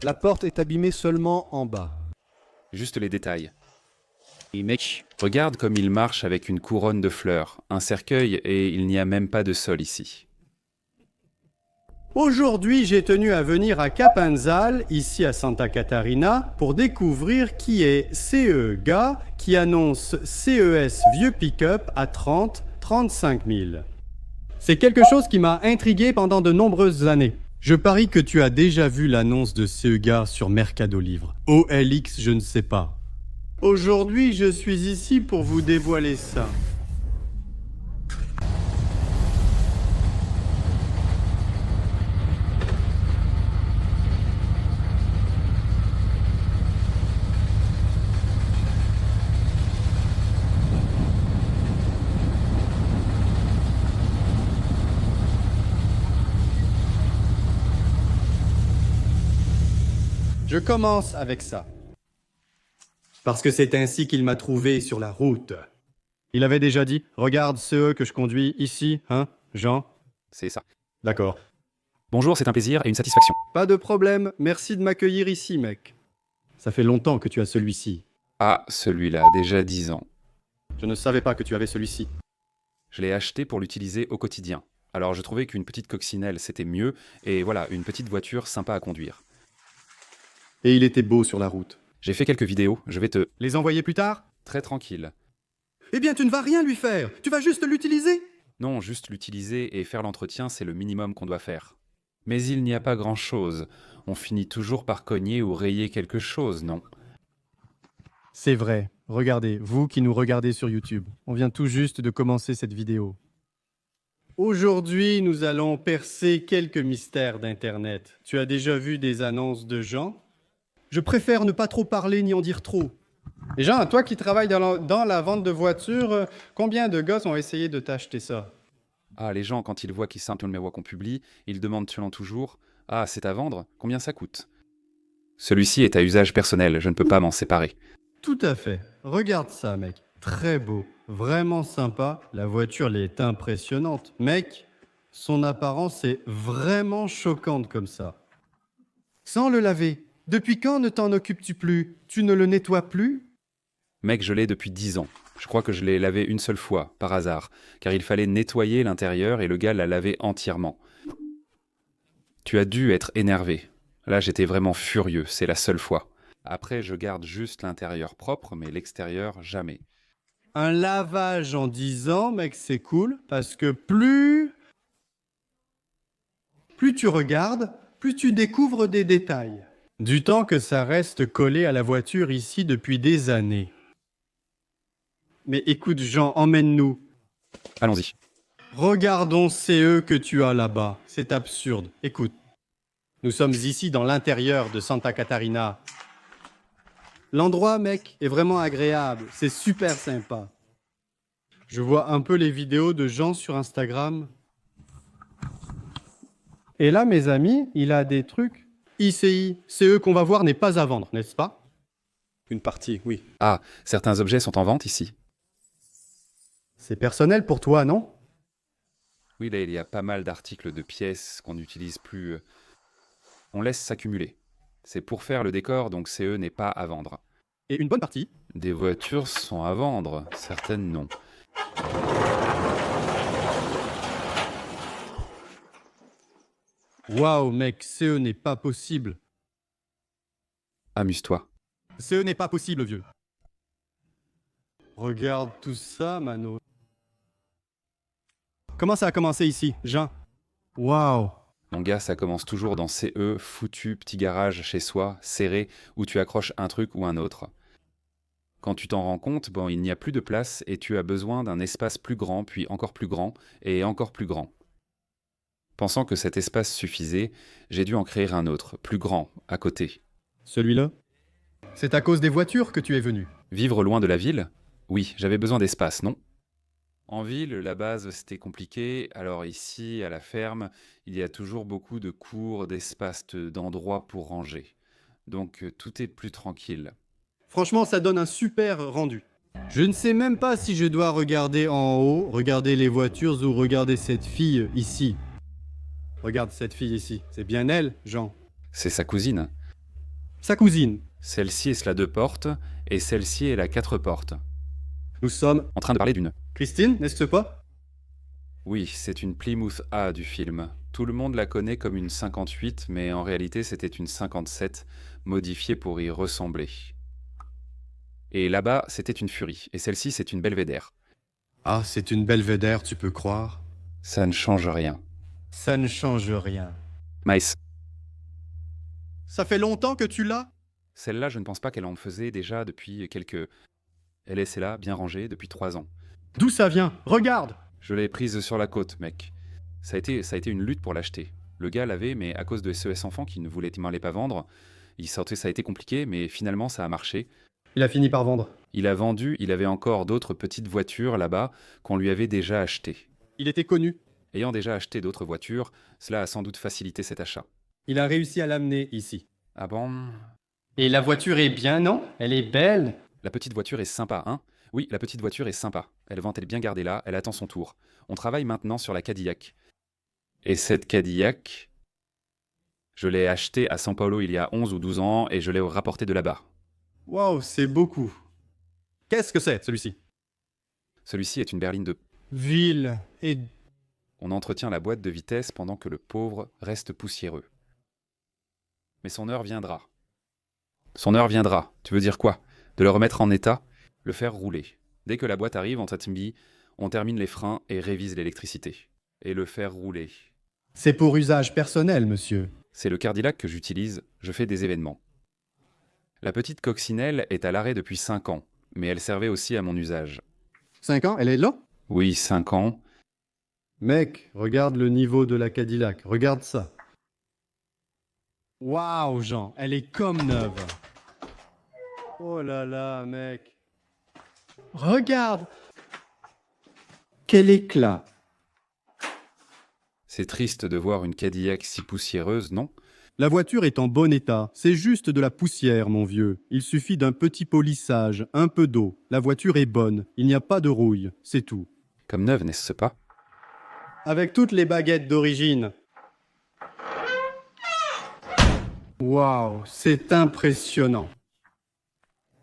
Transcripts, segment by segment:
La porte est abîmée seulement en bas. Juste les détails. Et mec, Regarde comme il marche avec une couronne de fleurs, un cercueil, et il n'y a même pas de sol ici. Aujourd'hui, j'ai tenu à venir à Capanzal, ici à Santa Catarina, pour découvrir qui est CE Gars qui annonce CES vieux pick-up à 35 000. C'est quelque chose qui m'a intrigué pendant de nombreuses années. Je parie que tu as déjà vu l'annonce de CE Gars sur Mercado Livre. OLX, je ne sais pas. Aujourd'hui, je suis ici pour vous dévoiler ça. Je commence avec ça. Parce que c'est ainsi qu'il m'a trouvé sur la route. Il avait déjà dit, regarde CE que je conduis ici, hein, Jean? C'est ça. D'accord. Bonjour, c'est un plaisir et une satisfaction. Pas de problème, merci de m'accueillir ici, mec. Ça fait longtemps que tu as celui-ci. Ah, celui-là, déjà 10 ans. Je ne savais pas que tu avais celui-ci. Je l'ai acheté pour l'utiliser au quotidien. Alors je trouvais qu'une petite coccinelle c'était mieux, et voilà, une petite voiture sympa à conduire. Et il était beau sur la route. J'ai fait quelques vidéos, je vais te... Les envoyer plus tard? Très tranquille. Eh bien, tu ne vas rien lui faire. Tu vas juste l'utiliser. Non, juste l'utiliser et faire l'entretien, c'est le minimum qu'on doit faire. Mais il n'y a pas grand-chose. On finit toujours par cogner ou rayer quelque chose, non? C'est vrai. Regardez, vous qui nous regardez sur YouTube, on vient tout juste de commencer cette vidéo. Aujourd'hui, nous allons percer quelques mystères d'Internet. Tu as déjà vu des annonces de Jean? Je préfère ne pas trop parler ni en dire trop. Et Jean, toi qui travailles dans la vente de voitures, combien de gosses ont essayé de t'acheter ça? Ah, les gens, quand ils voient qu'ils sentent le numéro qu'on publie, ils demandent selon toujours « Ah, c'est à vendre? Combien ça coûte ?» Celui-ci est à usage personnel, je ne peux pas m'en séparer. Tout à fait. Regarde ça, mec. Très beau. Vraiment sympa. La voiture, elle est impressionnante. Mec, son apparence est vraiment choquante comme ça. Sans le laver. Depuis quand ne t'en occupes-tu plus? Tu ne le nettoies plus? Mec, je l'ai depuis 10 ans. Je crois que je l'ai lavé une seule fois, par hasard, car il fallait nettoyer l'intérieur et le gars l'a lavé entièrement. Tu as dû être énervé. Là, j'étais vraiment furieux, c'est la seule fois. Après, je garde juste l'intérieur propre, mais l'extérieur, jamais. Un lavage en 10 ans, mec, c'est cool, parce que plus tu regardes, plus tu découvres des détails. Du temps que ça reste collé à la voiture ici depuis des années. Mais écoute, Jean, emmène-nous. Allons-y. Regardons CE que tu as là-bas. C'est absurde. Écoute, nous sommes ici dans l'intérieur de Santa Catarina. L'endroit, mec, est vraiment agréable. C'est super sympa. Je vois un peu les vidéos de gens sur Instagram. Et là, mes amis, il a des trucs. ICI, CE qu'on va voir n'est pas à vendre, n'est-ce pas? Une partie, oui. Ah, certains objets sont en vente ici. C'est personnel pour toi, non? Oui, là, il y a pas mal d'articles de pièces qu'on n'utilise plus. On laisse s'accumuler. C'est pour faire le décor, donc CE n'est pas à vendre. Et une bonne partie? Des voitures sont à vendre, certaines non. Waouh, mec, CE n'est pas possible. Amuse-toi. CE n'est pas possible, vieux. Regarde tout ça, Mano. Comment ça a commencé ici, Jean? Waouh. Mon gars, ça commence toujours dans CE, foutu petit garage chez soi, serré, où tu accroches un truc ou un autre. Quand tu t'en rends compte, bon, il n'y a plus de place et tu as besoin d'un espace plus grand, puis encore plus grand, et encore plus grand. Pensant que cet espace suffisait, j'ai dû en créer un autre, plus grand, à côté. Celui-là? C'est à cause des voitures que tu es venu. Vivre loin de la ville? Oui, j'avais besoin d'espace, non? En ville, la base, c'était compliqué. Alors ici, à la ferme, il y a toujours beaucoup de cours, d'espaces, d'endroits pour ranger. Donc tout est plus tranquille. Franchement, ça donne un super rendu. Je ne sais même pas si je dois regarder en haut, regarder les voitures ou regarder cette fille ici. Regarde cette fille ici. C'est bien elle, Jean. C'est sa cousine. Sa cousine. Celle-ci est cela 2 portes, et celle-ci est la 4 portes. Nous sommes... En train de parler d'une... Christine, n'est-ce pas? Oui, c'est une Plymouth A du film. Tout le monde la connaît comme une 58, mais en réalité c'était une 57, modifiée pour y ressembler. Et là-bas, c'était une Fury, et celle-ci c'est une Belvédère. Ah, c'est une belvédère, tu peux croire. Ça ne change rien. Ça ne change rien. Maïs, Ça fait longtemps que tu l'as? celle-là je ne pense pas qu'elle en faisait déjà depuis quelques... Elle est celle-là, bien rangée, depuis 3 ans. D'où ça vient? Regarde! Je l'ai prise sur la côte, mec. Ça a été une lutte pour l'acheter. Le gars l'avait, mais à cause de SES Enfants qui ne m'allait pas vendre, ça a été compliqué, mais finalement ça a marché. Il a fini par vendre. Il a vendu, il avait encore d'autres petites voitures là-bas qu'on lui avait déjà achetées. Il était connu. Ayant déjà acheté d'autres voitures, cela a sans doute facilité cet achat. Il a réussi à l'amener ici. Ah bon? Et la voiture est bien, non? Elle est belle. La petite voiture est sympa, hein? Oui, la petite voiture est sympa. Elle est bien gardée là, elle attend son tour. On travaille maintenant sur la Cadillac. Et cette Cadillac, je l'ai achetée à São Paulo il y a 11 ou 12 ans et je l'ai rapportée de là-bas. Waouh, c'est beaucoup. Qu'est-ce que c'est, celui-ci? Celui-ci est une berline de... Ville et... On entretient la boîte de vitesse pendant que le pauvre reste poussiéreux. Mais son heure viendra. Son heure viendra. Tu veux dire quoi? De le remettre en état? Le faire rouler. Dès que la boîte arrive en Tatimbi, on termine les freins et révise l'électricité. Et le faire rouler. C'est pour usage personnel, monsieur. C'est le Cadillac que j'utilise, je fais des événements. La petite coccinelle est à l'arrêt depuis 5 ans, mais elle servait aussi à mon usage. 5 ans, elle est là? Oui, 5 ans. Mec, regarde le niveau de la Cadillac. Regarde ça. Waouh, Jean, elle est comme neuve. Oh là là, mec. Regarde. Quel éclat. C'est triste de voir une Cadillac si poussiéreuse, non? La voiture est en bon état. C'est juste de la poussière, mon vieux. Il suffit d'un petit polissage, un peu d'eau. La voiture est bonne. Il n'y a pas de rouille. C'est tout. Comme neuve, n'est-ce pas? Avec toutes les baguettes d'origine. Waouh, c'est impressionnant.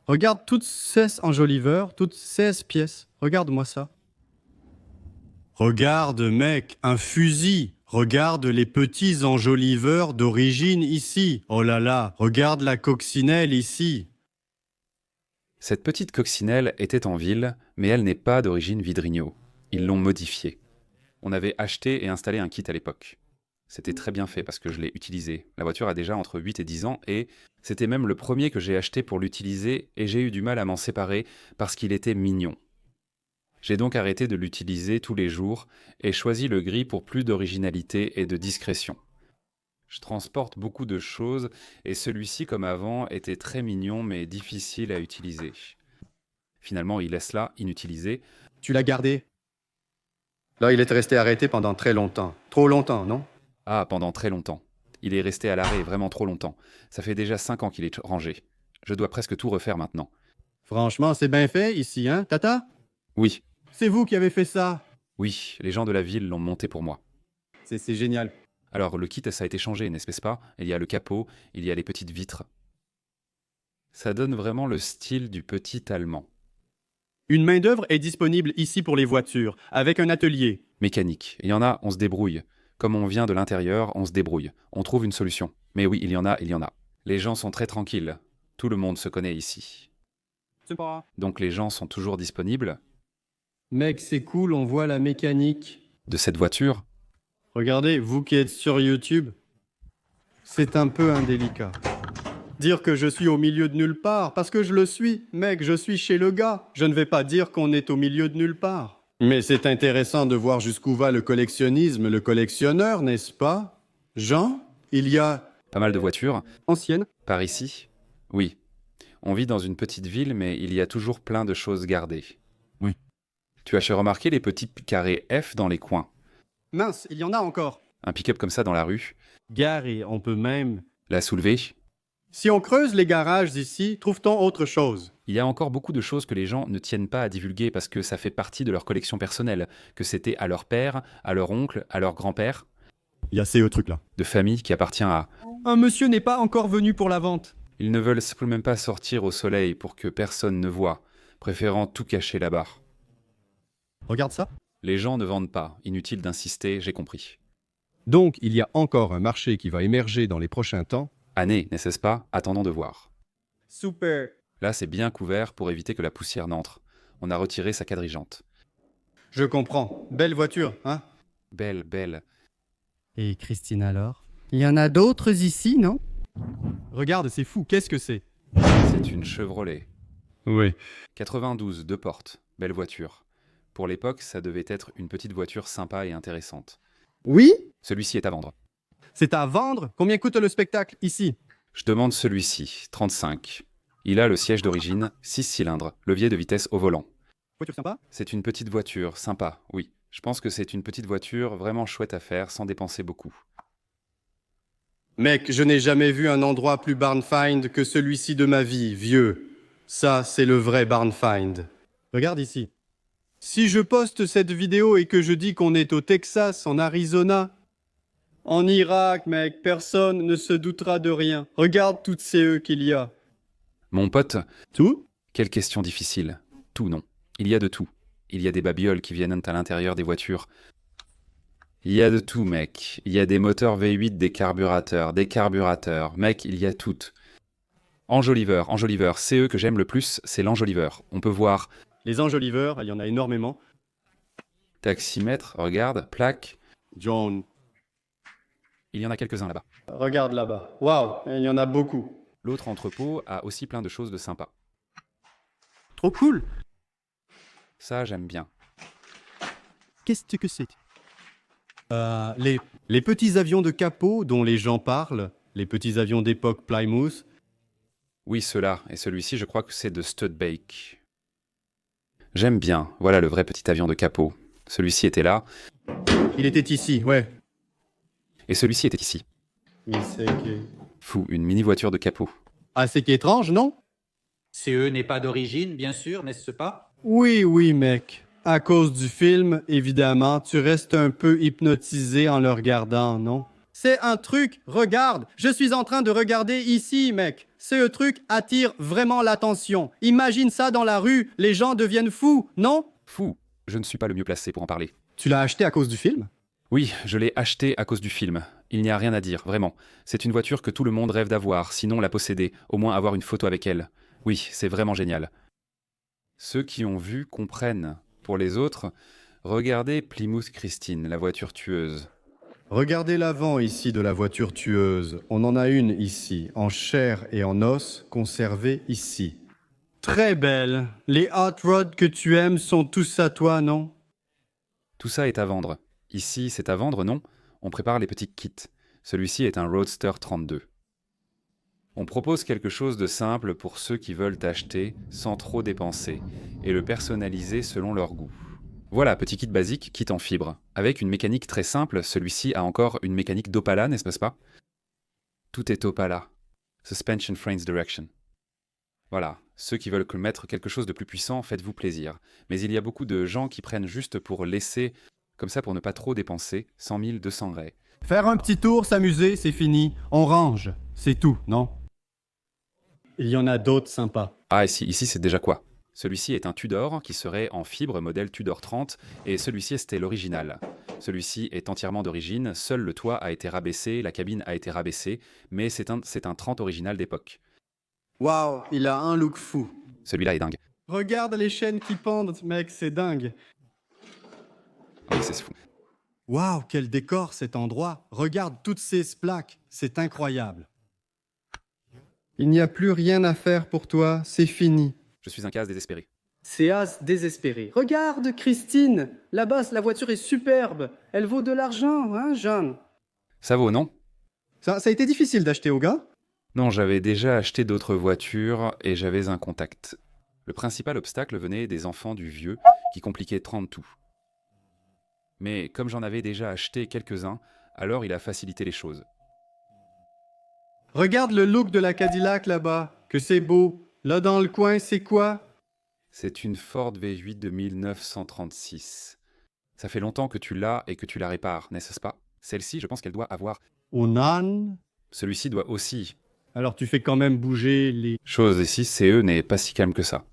Regarde toutes ces enjoliveurs, toutes 16 pièces. Regarde-moi ça. Regarde, mec, un fusil. Regarde les petits enjoliveurs d'origine ici. Oh là là, regarde la coccinelle ici. Cette petite coccinelle était en ville, mais elle n'est pas d'origine Vidrigno. Ils l'ont modifiée. On avait acheté et installé un kit à l'époque. C'était très bien fait parce que je l'ai utilisé. La voiture a déjà entre 8 et 10 ans et c'était même le premier que j'ai acheté pour l'utiliser et j'ai eu du mal à m'en séparer parce qu'il était mignon. J'ai donc arrêté de l'utiliser tous les jours et choisi le gris pour plus d'originalité et de discrétion. Je transporte beaucoup de choses et celui-ci, comme avant, était très mignon mais difficile à utiliser. Finalement, il laisse là, inutilisé. Tu l'as gardé? Là, il est resté arrêté pendant très longtemps. Trop longtemps, non? Ah, pendant très longtemps. Il est resté à l'arrêt vraiment trop longtemps. Ça fait déjà 5 ans qu'il est rangé. Je dois presque tout refaire maintenant. Franchement, c'est bien fait ici, hein, Tata? Oui, C'est vous qui avez fait ça. oui, les gens de la ville l'ont monté pour moi. C'est génial. Alors, le kit, ça a été changé, n'est-ce pas? Il y a le capot, il y a les petites vitres. Ça donne vraiment le style du petit Allemand. Une main-d'œuvre est disponible ici pour les voitures, avec un atelier. Mécanique. Il y en a, on se débrouille. Comme on vient de l'intérieur, on se débrouille. On trouve une solution. Mais oui, il y en a, il y en a. Les gens sont très tranquilles. Tout le monde se connaît ici. C'est pas. Donc les gens sont toujours disponibles. Mec, c'est cool, on voit la mécanique. De cette voiture, Regardez, vous qui êtes sur YouTube, c'est un peu indélicat. Dire que je suis au milieu de nulle part, parce que je le suis. Mec, je suis chez le gars. Je ne vais pas dire qu'on est au milieu de nulle part. Mais c'est intéressant de voir jusqu'où va le collectionnisme, le collectionneur, n'est-ce pas? Jean, il y a... pas mal de voitures. Ancienne. Par ici? Oui. On vit dans une petite ville, mais il y a toujours plein de choses gardées. Oui. Tu as remarqué les petits carrés F dans les coins? Mince, il y en a encore. Un pick-up comme ça dans la rue? Garé, on peut même... La soulever? Si on creuse les garages ici, trouve-t-on autre chose? Il y a encore beaucoup de choses que les gens ne tiennent pas à divulguer parce que ça fait partie de leur collection personnelle, que c'était à leur père, à leur oncle, à leur grand-père, Il y a ces trucs-là. de famille qui appartient à... Un monsieur n'est pas encore venu pour la vente. Ils ne veulent simplement même pas sortir au soleil pour que personne ne voie, préférant tout cacher là-bas. Regarde ça. Les gens ne vendent pas, inutile d'insister, j'ai compris. Donc, il y a encore un marché qui va émerger dans les prochains temps. Année, n'est-ce pas? Attendons de voir. Super. Là, c'est bien couvert pour éviter que la poussière n'entre. On a retiré sa quadrigente. Je comprends. Belle voiture, hein? Belle, belle. Et Christine alors? Il y en a d'autres ici, non? Regarde, c'est fou. Qu'est-ce que c'est? C'est une Chevrolet. Oui. 92, 2 portes. Belle voiture. Pour l'époque, ça devait être une petite voiture sympa et intéressante. Oui? Celui-ci est à vendre. C'est à vendre? Combien coûte le spectacle ici? Je demande celui-ci, 35. Il a le siège d'origine, 6 cylindres, levier de vitesse au volant. Voiture sympa? C'est une petite voiture, sympa, oui. Je pense que c'est une petite voiture vraiment chouette à faire sans dépenser beaucoup. Mec, je n'ai jamais vu un endroit plus barn-find que celui-ci de ma vie, vieux. Ça, c'est le vrai barn-find. Regarde ici. Si je poste cette vidéo et que je dis qu'on est au Texas, en Arizona, en Irak, mec, personne ne se doutera de rien. Regarde toutes ces E qu'il y a. Mon pote, Tout? quelle question difficile. Tout non. Il y a de tout. Il y a des babioles qui viennent à l'intérieur des voitures. Il y a de tout, mec. Il y a des moteurs V8, des carburateurs. Mec, il y a tout. Enjoliveur, CE que j'aime le plus, c'est l'enjoliveur. On peut voir Les enjoliveurs, il y en a énormément. taximètre, regarde, plaque. John, Il y en a quelques-uns là-bas. regarde là-bas. Waouh, il y en a beaucoup. L'autre entrepôt a aussi plein de choses de sympa. Trop cool. Ça, j'aime bien. Qu'est-ce que c'est? Les petits avions de capot dont les gens parlent, les petits avions d'époque Plymouth. Oui, ceux-là, et celui-ci, je crois que c'est de Studebaker. J'aime bien, voilà le vrai petit avion de capot. Celui-ci était là, Il était ici, ouais. et celui-ci était ici. Mais c'est que... Fou, une mini-voiture de capot. Ah, c'est qu'étrange, non? CE n'est pas d'origine, bien sûr, n'est-ce pas? Oui, mec. À cause du film, évidemment, tu restes un peu hypnotisé en le regardant, non? C'est un truc, regarde, je suis en train de regarder ici, mec. Ce truc attire vraiment l'attention. Imagine ça dans la rue, les gens deviennent fous, non? Fou, je ne suis pas le mieux placé pour en parler. Tu l'as acheté à cause du film? Oui, je l'ai acheté à cause du film. Il n'y a rien à dire, vraiment. C'est une voiture que tout le monde rêve d'avoir, sinon la posséder, au moins avoir une photo avec elle. Oui, c'est vraiment génial. Ceux qui ont vu comprennent. Pour les autres, regardez Plymouth Christine, la voiture tueuse. Regardez l'avant ici de la voiture tueuse. On en a une ici, en chair et en os, conservée ici. Très belle. Les hot rods que tu aimes sont tous à toi, non? Tout ça est à vendre. Ici, c'est à vendre, non? On prépare les petits kits. Celui-ci est un Roadster 32. On propose quelque chose de simple pour ceux qui veulent acheter sans trop dépenser et le personnaliser selon leur goût. Voilà, petit kit basique, kit en fibre. Avec une mécanique très simple, celui-ci a encore une mécanique d'Opala, n'est-ce pas? Tout est Opala. Suspension Frames Direction. Voilà, ceux qui veulent mettre quelque chose de plus puissant, faites-vous plaisir. Mais il y a beaucoup de gens qui prennent juste pour laisser, comme ça pour ne pas trop dépenser, 100 000, 200 grès. Faire un petit tour, s'amuser, c'est fini. On range. C'est tout, non? Il y en a d'autres sympas. Ah, ici c'est déjà quoi? Celui-ci est un Tudor qui serait en fibre modèle Tudor 30 et celui-ci c'était l'original. Celui-ci est entièrement d'origine, seul le toit a été rabaissé, la cabine a été rabaissée, mais c'est un 30 original d'époque. Waouh, il a un look fou. Celui-là est dingue. Regarde les chaînes qui pendent, mec, c'est dingue. Oui, c'est fou. Waouh, quel décor cet endroit. Regarde toutes ces plaques, c'est incroyable. Il n'y a plus rien à faire pour toi, c'est fini. Je suis un cas désespéré. C'est as désespéré. Regarde, Christine, là-bas, la voiture est superbe. Elle vaut de l'argent, hein, Jeanne? Ça vaut, non? Ça a été difficile d'acheter au gars? Non, j'avais déjà acheté d'autres voitures et j'avais un contact. Le principal obstacle venait des enfants du vieux qui compliquaient 30 tout. Mais comme j'en avais déjà acheté quelques-uns, alors il a facilité les choses. Regarde le look de la Cadillac là-bas, que c'est beau. Là dans le coin, c'est quoi? C'est une Ford V8 de 1936. Ça fait longtemps que tu l'as et que tu la répares, n'est-ce pas? Celle-ci, je pense qu'elle doit avoir... Onan? Celui-ci doit aussi... Alors tu fais quand même bouger les... Chose ici, CE n'est pas si calme que ça.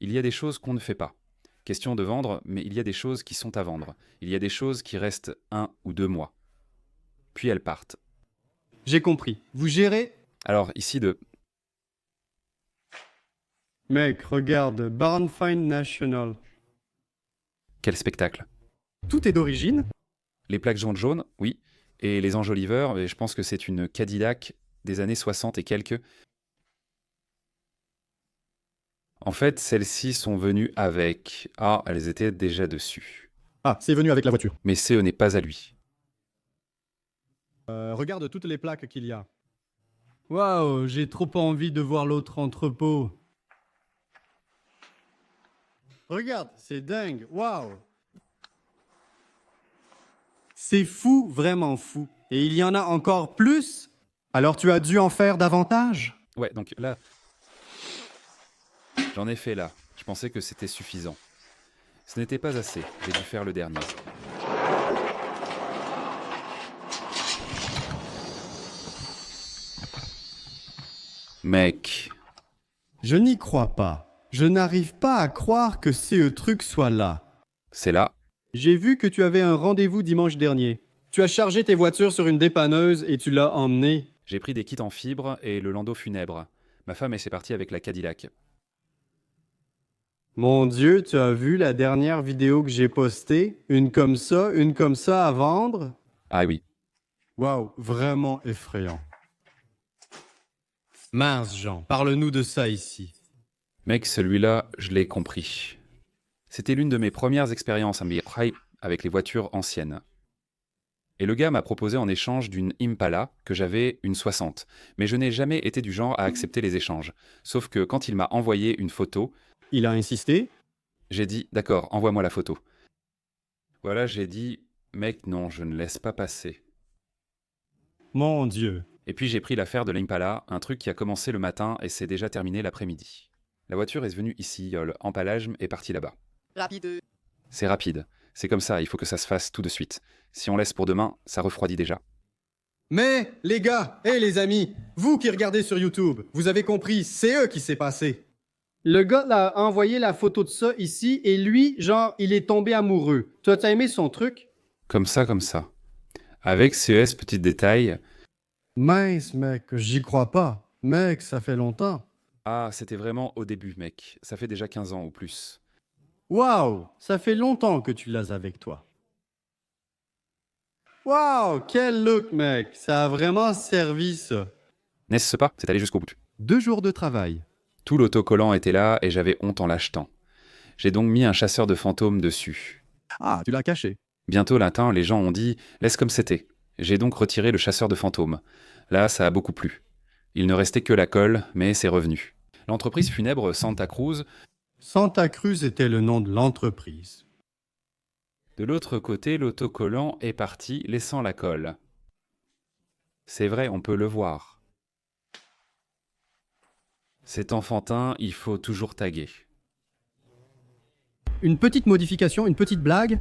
Il y a des choses qu'on ne fait pas. Question de vendre, mais il y a des choses qui sont à vendre. Il y a des choses qui restent 1 ou 2 mois. Puis elles partent. J'ai compris. Vous gérez... Alors ici de... Mec, regarde, Barnfind National. Quel spectacle? Tout est d'origine? Les plaques jaunes, oui. Et les enjoliveurs, et je pense que c'est une Cadillac des années 60 et quelques. En fait, celles-ci sont venues avec... Ah, elles étaient déjà dessus. Ah, c'est venu avec la voiture. Mais CE n'est pas à lui. Regarde toutes les plaques qu'il y a. Waouh, j'ai trop envie de voir l'autre entrepôt. Regarde, c'est dingue, waouh. C'est fou, vraiment fou. Et il y en a encore plus? Alors tu as dû en faire davantage? Ouais, donc là... J'en ai fait là. Je pensais que c'était suffisant. Ce n'était pas assez. J'ai dû faire le dernier. Mec, Je n'y crois pas. Je n'arrive pas à croire que ce truc soit là. c'est là. J'ai vu que tu avais un rendez-vous dimanche dernier. Tu as chargé tes voitures sur une dépanneuse et tu l'as emmenée. J'ai pris des kits en fibre et le landau funèbre. Ma femme, elle s'est partie avec la Cadillac. Mon Dieu, tu as vu la dernière vidéo que j'ai postée? Une comme ça à vendre? Ah oui. Waouh, vraiment effrayant. Mince, Jean, parle-nous de ça ici. Mec, celui-là, je l'ai compris. C'était l'une de mes premières expériences avec les voitures anciennes. Et le gars m'a proposé en échange d'une Impala que j'avais une 60. Mais je n'ai jamais été du genre à accepter les échanges. Sauf que quand il m'a envoyé une photo, Il a insisté? j'ai dit « D'accord, envoie-moi la photo ». Voilà, j'ai dit « Mec, non, je ne laisse pas passer ». Mon Dieu. Et puis j'ai pris l'affaire de l'Impala, un truc qui a commencé le matin et s'est déjà terminé l'après-midi. La voiture est venue ici, l'empallage est parti là-bas. Rapide. C'est rapide. C'est comme ça, il faut que ça se fasse tout de suite. Si on laisse pour demain, ça refroidit déjà. Mais, les gars, et les amis, vous qui regardez sur YouTube, vous avez compris, c'est eux qui s'est passé. Le gars a envoyé la photo de ça ici, et lui, genre, il est tombé amoureux. Toi, t'as aimé son truc? Comme ça, comme ça. Avec CES petit détail, Mince, mec, j'y crois pas. Mec, ça fait longtemps. ah, c'était vraiment au début, mec. Ça fait déjà 15 ans ou plus. Waouh, ça fait longtemps que tu l'as avec toi. Waouh, quel look, mec. Ça a vraiment servi, ça. N'est-ce pas? C'est allé jusqu'au bout. 2 jours de travail. Tout l'autocollant était là et j'avais honte en l'achetant. J'ai donc mis un chasseur de fantômes dessus. Ah, tu l'as caché. Bientôt latin, les gens ont dit « laisse comme c'était ». J'ai donc retiré le chasseur de fantômes. Là, ça a beaucoup plu. Il ne restait que la colle, mais c'est revenu. L'entreprise funèbre Santa Cruz, Santa Cruz était le nom de l'entreprise. de l'autre côté, l'autocollant est parti, laissant la colle. C'est vrai, on peut le voir. C'est enfantin, il faut toujours taguer. Une petite modification, une petite blague.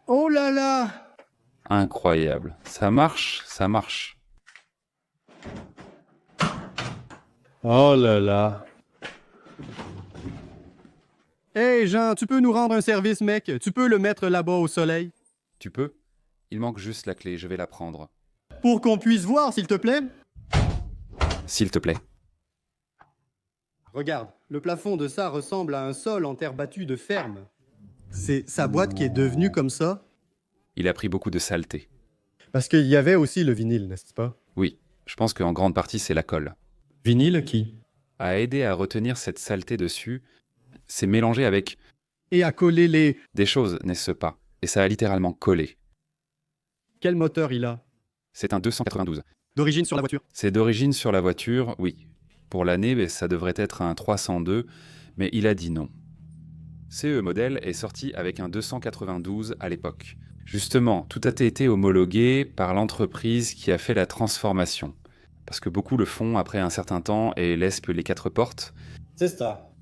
Oh là là! Incroyable. Ça marche, ça marche. Oh là là! Hey Jean, tu peux nous rendre un service, mec? Tu peux le mettre là-bas au soleil? Tu peux? Il manque juste la clé, je vais la prendre. Pour qu'on puisse voir, s'il te plaît? S'il te plaît. Regarde, le plafond de ça ressemble à un sol en terre battue de ferme. C'est sa boîte qui est devenue comme ça? Il a pris beaucoup de saleté. Parce qu'il y avait aussi le vinyle, n'est-ce pas? Oui, je pense qu'en grande partie c'est la colle. Vinyle qui? A aidé à retenir cette saleté dessus, c'est mélangé avec Et à coller les... des choses, n'est-ce pas? Et ça a littéralement collé. Quel moteur il a? C'est un 292. D'origine sur la voiture? C'est d'origine sur la voiture, oui. Pour l'année, ça devrait être un 302, mais il a dit non. CE modèle est sorti avec un 292 à l'époque. Justement, tout a été homologué par l'entreprise qui a fait la transformation. Parce que beaucoup le font après un certain temps et laissent les 4 portes. C'est ça.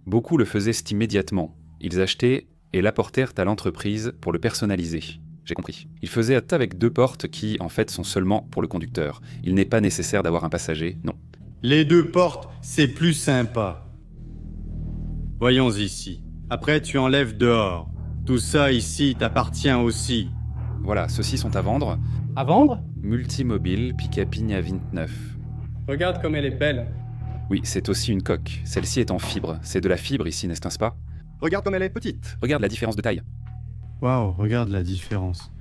Beaucoup le faisaient immédiatement. Ils achetaient et l'apportèrent à l'entreprise pour le personnaliser. J'ai compris. Il faisait avec 2 portes qui, en fait, sont seulement pour le conducteur. Il n'est pas nécessaire d'avoir un passager, non. Les 2 portes, c'est plus sympa. Voyons ici. Après, tu enlèves dehors. Tout ça ici t'appartient aussi. Voilà, ceux-ci sont à vendre. À vendre? Multimobile, pick-up à 29. Regarde comme elle est belle. Oui, c'est aussi une coque. Celle-ci est en fibre. C'est de la fibre ici, n'est-ce pas? Regarde comme elle est petite. Regarde la différence de taille. Waouh, regarde la différence.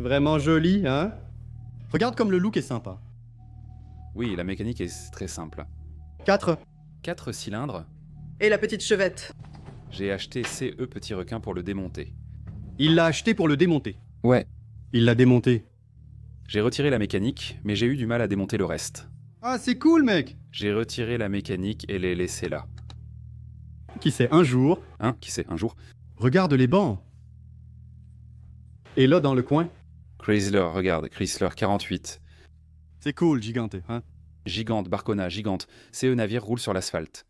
Vraiment joli, hein? Regarde comme le look est sympa. Oui, la mécanique est très simple. 4. 4 cylindres. Et la petite chevette. J'ai acheté CE Petit Requin pour le démonter. Il l'a acheté pour le démonter. Ouais, Il l'a démonté. j'ai retiré la mécanique, mais j'ai eu du mal à démonter le reste. Ah, c'est cool, mec. J'ai retiré la mécanique et l'ai laissé là. Qui sait, un jour, Hein, qui sait, un jour. regarde les bancs. Et là, dans le coin, Chrysler, regarde, Chrysler 48. c'est cool, giganté, hein. Gigante, Barcona, gigante. CE navire roule sur l'asphalte.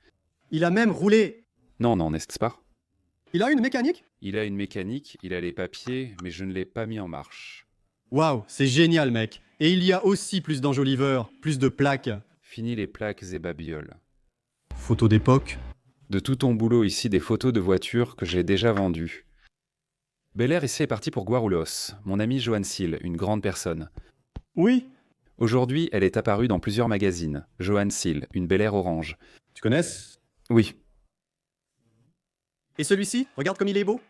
Il a même roulé. Non, non, n'est-ce pas? Il a une mécanique? Il a une mécanique, il a les papiers, mais je ne l'ai pas mis en marche. Waouh, c'est génial, mec. Et il y a aussi plus d'enjoliveurs, plus de plaques. Fini les plaques et babioles. Photos d'époque. De tout ton boulot ici, des photos de voitures que j'ai déjà vendues. Bel Air ici est parti pour Guarulhos. Mon ami Johan Seal, une grande personne. Oui. Aujourd'hui, elle est apparue dans plusieurs magazines. Johan Seal, une Bel Air orange. Tu connais? Oui. Et celui-ci, regarde comme il est beau.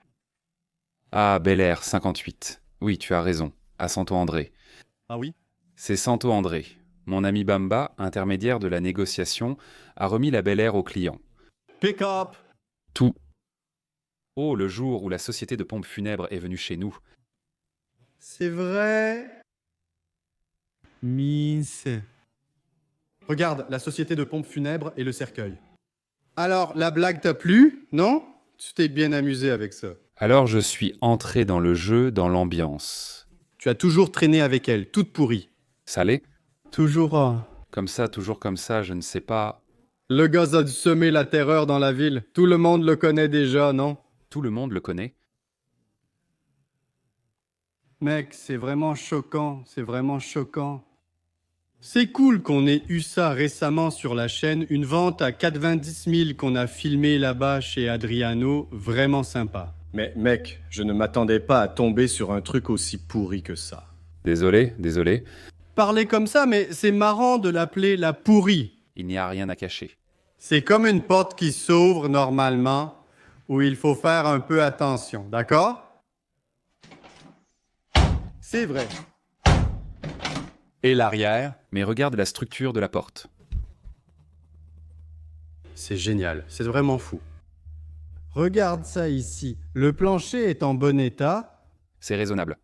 Ah, Bel Air 58. Oui, tu as raison. À Santo André. Ah oui. C'est Santo André. Mon ami Bamba, intermédiaire de la négociation, a remis la Bel Air au client. Pick up. Tout. Oh, le jour où la société de pompes funèbres est venue chez nous. C'est vrai. Miss. Regarde, la société de pompes funèbres et le cercueil. Alors, la blague t'a plu, non? Tu t'es bien amusé avec ça. Alors je suis entré dans le jeu, dans l'ambiance. Tu as toujours traîné avec elle, toute pourrie. Salé? Toujours. Comme ça, toujours comme ça, je ne sais pas. Le gars a semé la terreur dans la ville. Tout le monde le connaît déjà, non? Tout le monde le connaît. Mec, c'est vraiment choquant, c'est vraiment choquant. C'est cool qu'on ait eu ça récemment sur la chaîne, une vente à 90 000 qu'on a filmé là-bas chez Adriano, vraiment sympa. Mais mec, je ne m'attendais pas à tomber sur un truc aussi pourri que ça. Désolé, désolé. Parler comme ça, mais c'est marrant de l'appeler la pourrie. Il n'y a rien à cacher. C'est comme une porte qui s'ouvre normalement, où il faut faire un peu attention, d'accord? C'est vrai. Et l'arrière? Mais regarde la structure de la porte. C'est génial, c'est vraiment fou. Regarde ça ici. Le plancher est en bon état. C'est raisonnable.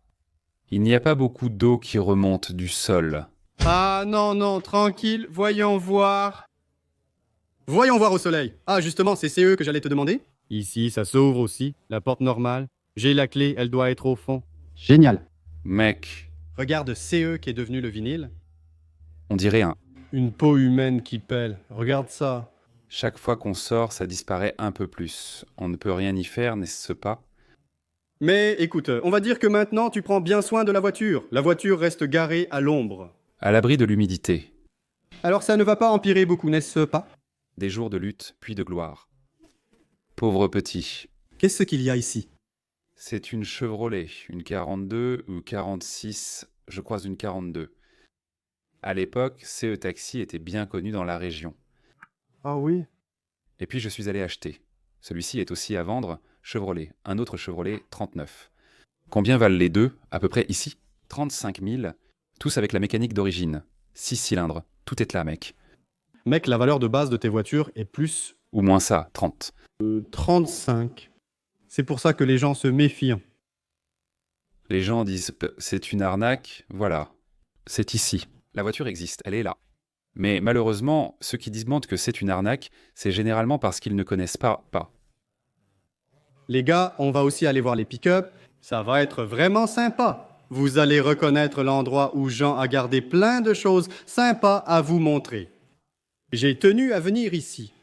Il n'y a pas beaucoup d'eau qui remonte du sol. Ah non, non, tranquille, voyons voir. Voyons voir au soleil. Ah, justement, c'est CE que j'allais te demander. Ici, ça s'ouvre aussi, la porte normale. J'ai la clé, elle doit être au fond. Génial. Mec, Regarde CE qui est devenu le vinyle. on dirait un... Une peau humaine qui pèle. Regarde ça. Chaque fois qu'on sort, ça disparaît un peu plus. On ne peut rien y faire, n'est-ce pas? Mais écoute, on va dire que maintenant tu prends bien soin de la voiture. La voiture reste garée à l'ombre. À l'abri de l'humidité. Alors ça ne va pas empirer beaucoup, n'est-ce pas? Des jours de lutte, puis de gloire. Pauvre petit. Qu'est-ce qu'il y a ici? C'est une Chevrolet, une 42 ou 46, je crois une 42. À l'époque, CE Taxi était bien connu dans la région. Ah oui. Et puis je suis allé acheter. Celui-ci est aussi à vendre, Chevrolet, un autre Chevrolet 39. Combien valent les deux, à peu près ici? 35 000, tous avec la mécanique d'origine. 6 cylindres, tout est là, mec. Mec, la valeur de base de tes voitures est plus Ou moins ça, 30. 35. C'est pour ça que les gens se méfient. Les gens disent c'est une arnaque, voilà. C'est ici. La voiture existe, elle est là. Mais malheureusement, ceux qui disent que c'est une arnaque, c'est généralement parce qu'ils ne connaissent pas. Les gars, on va aussi aller voir les pick-up. Ça va être vraiment sympa. Vous allez reconnaître l'endroit où Jean a gardé plein de choses sympas à vous montrer. J'ai tenu à venir ici,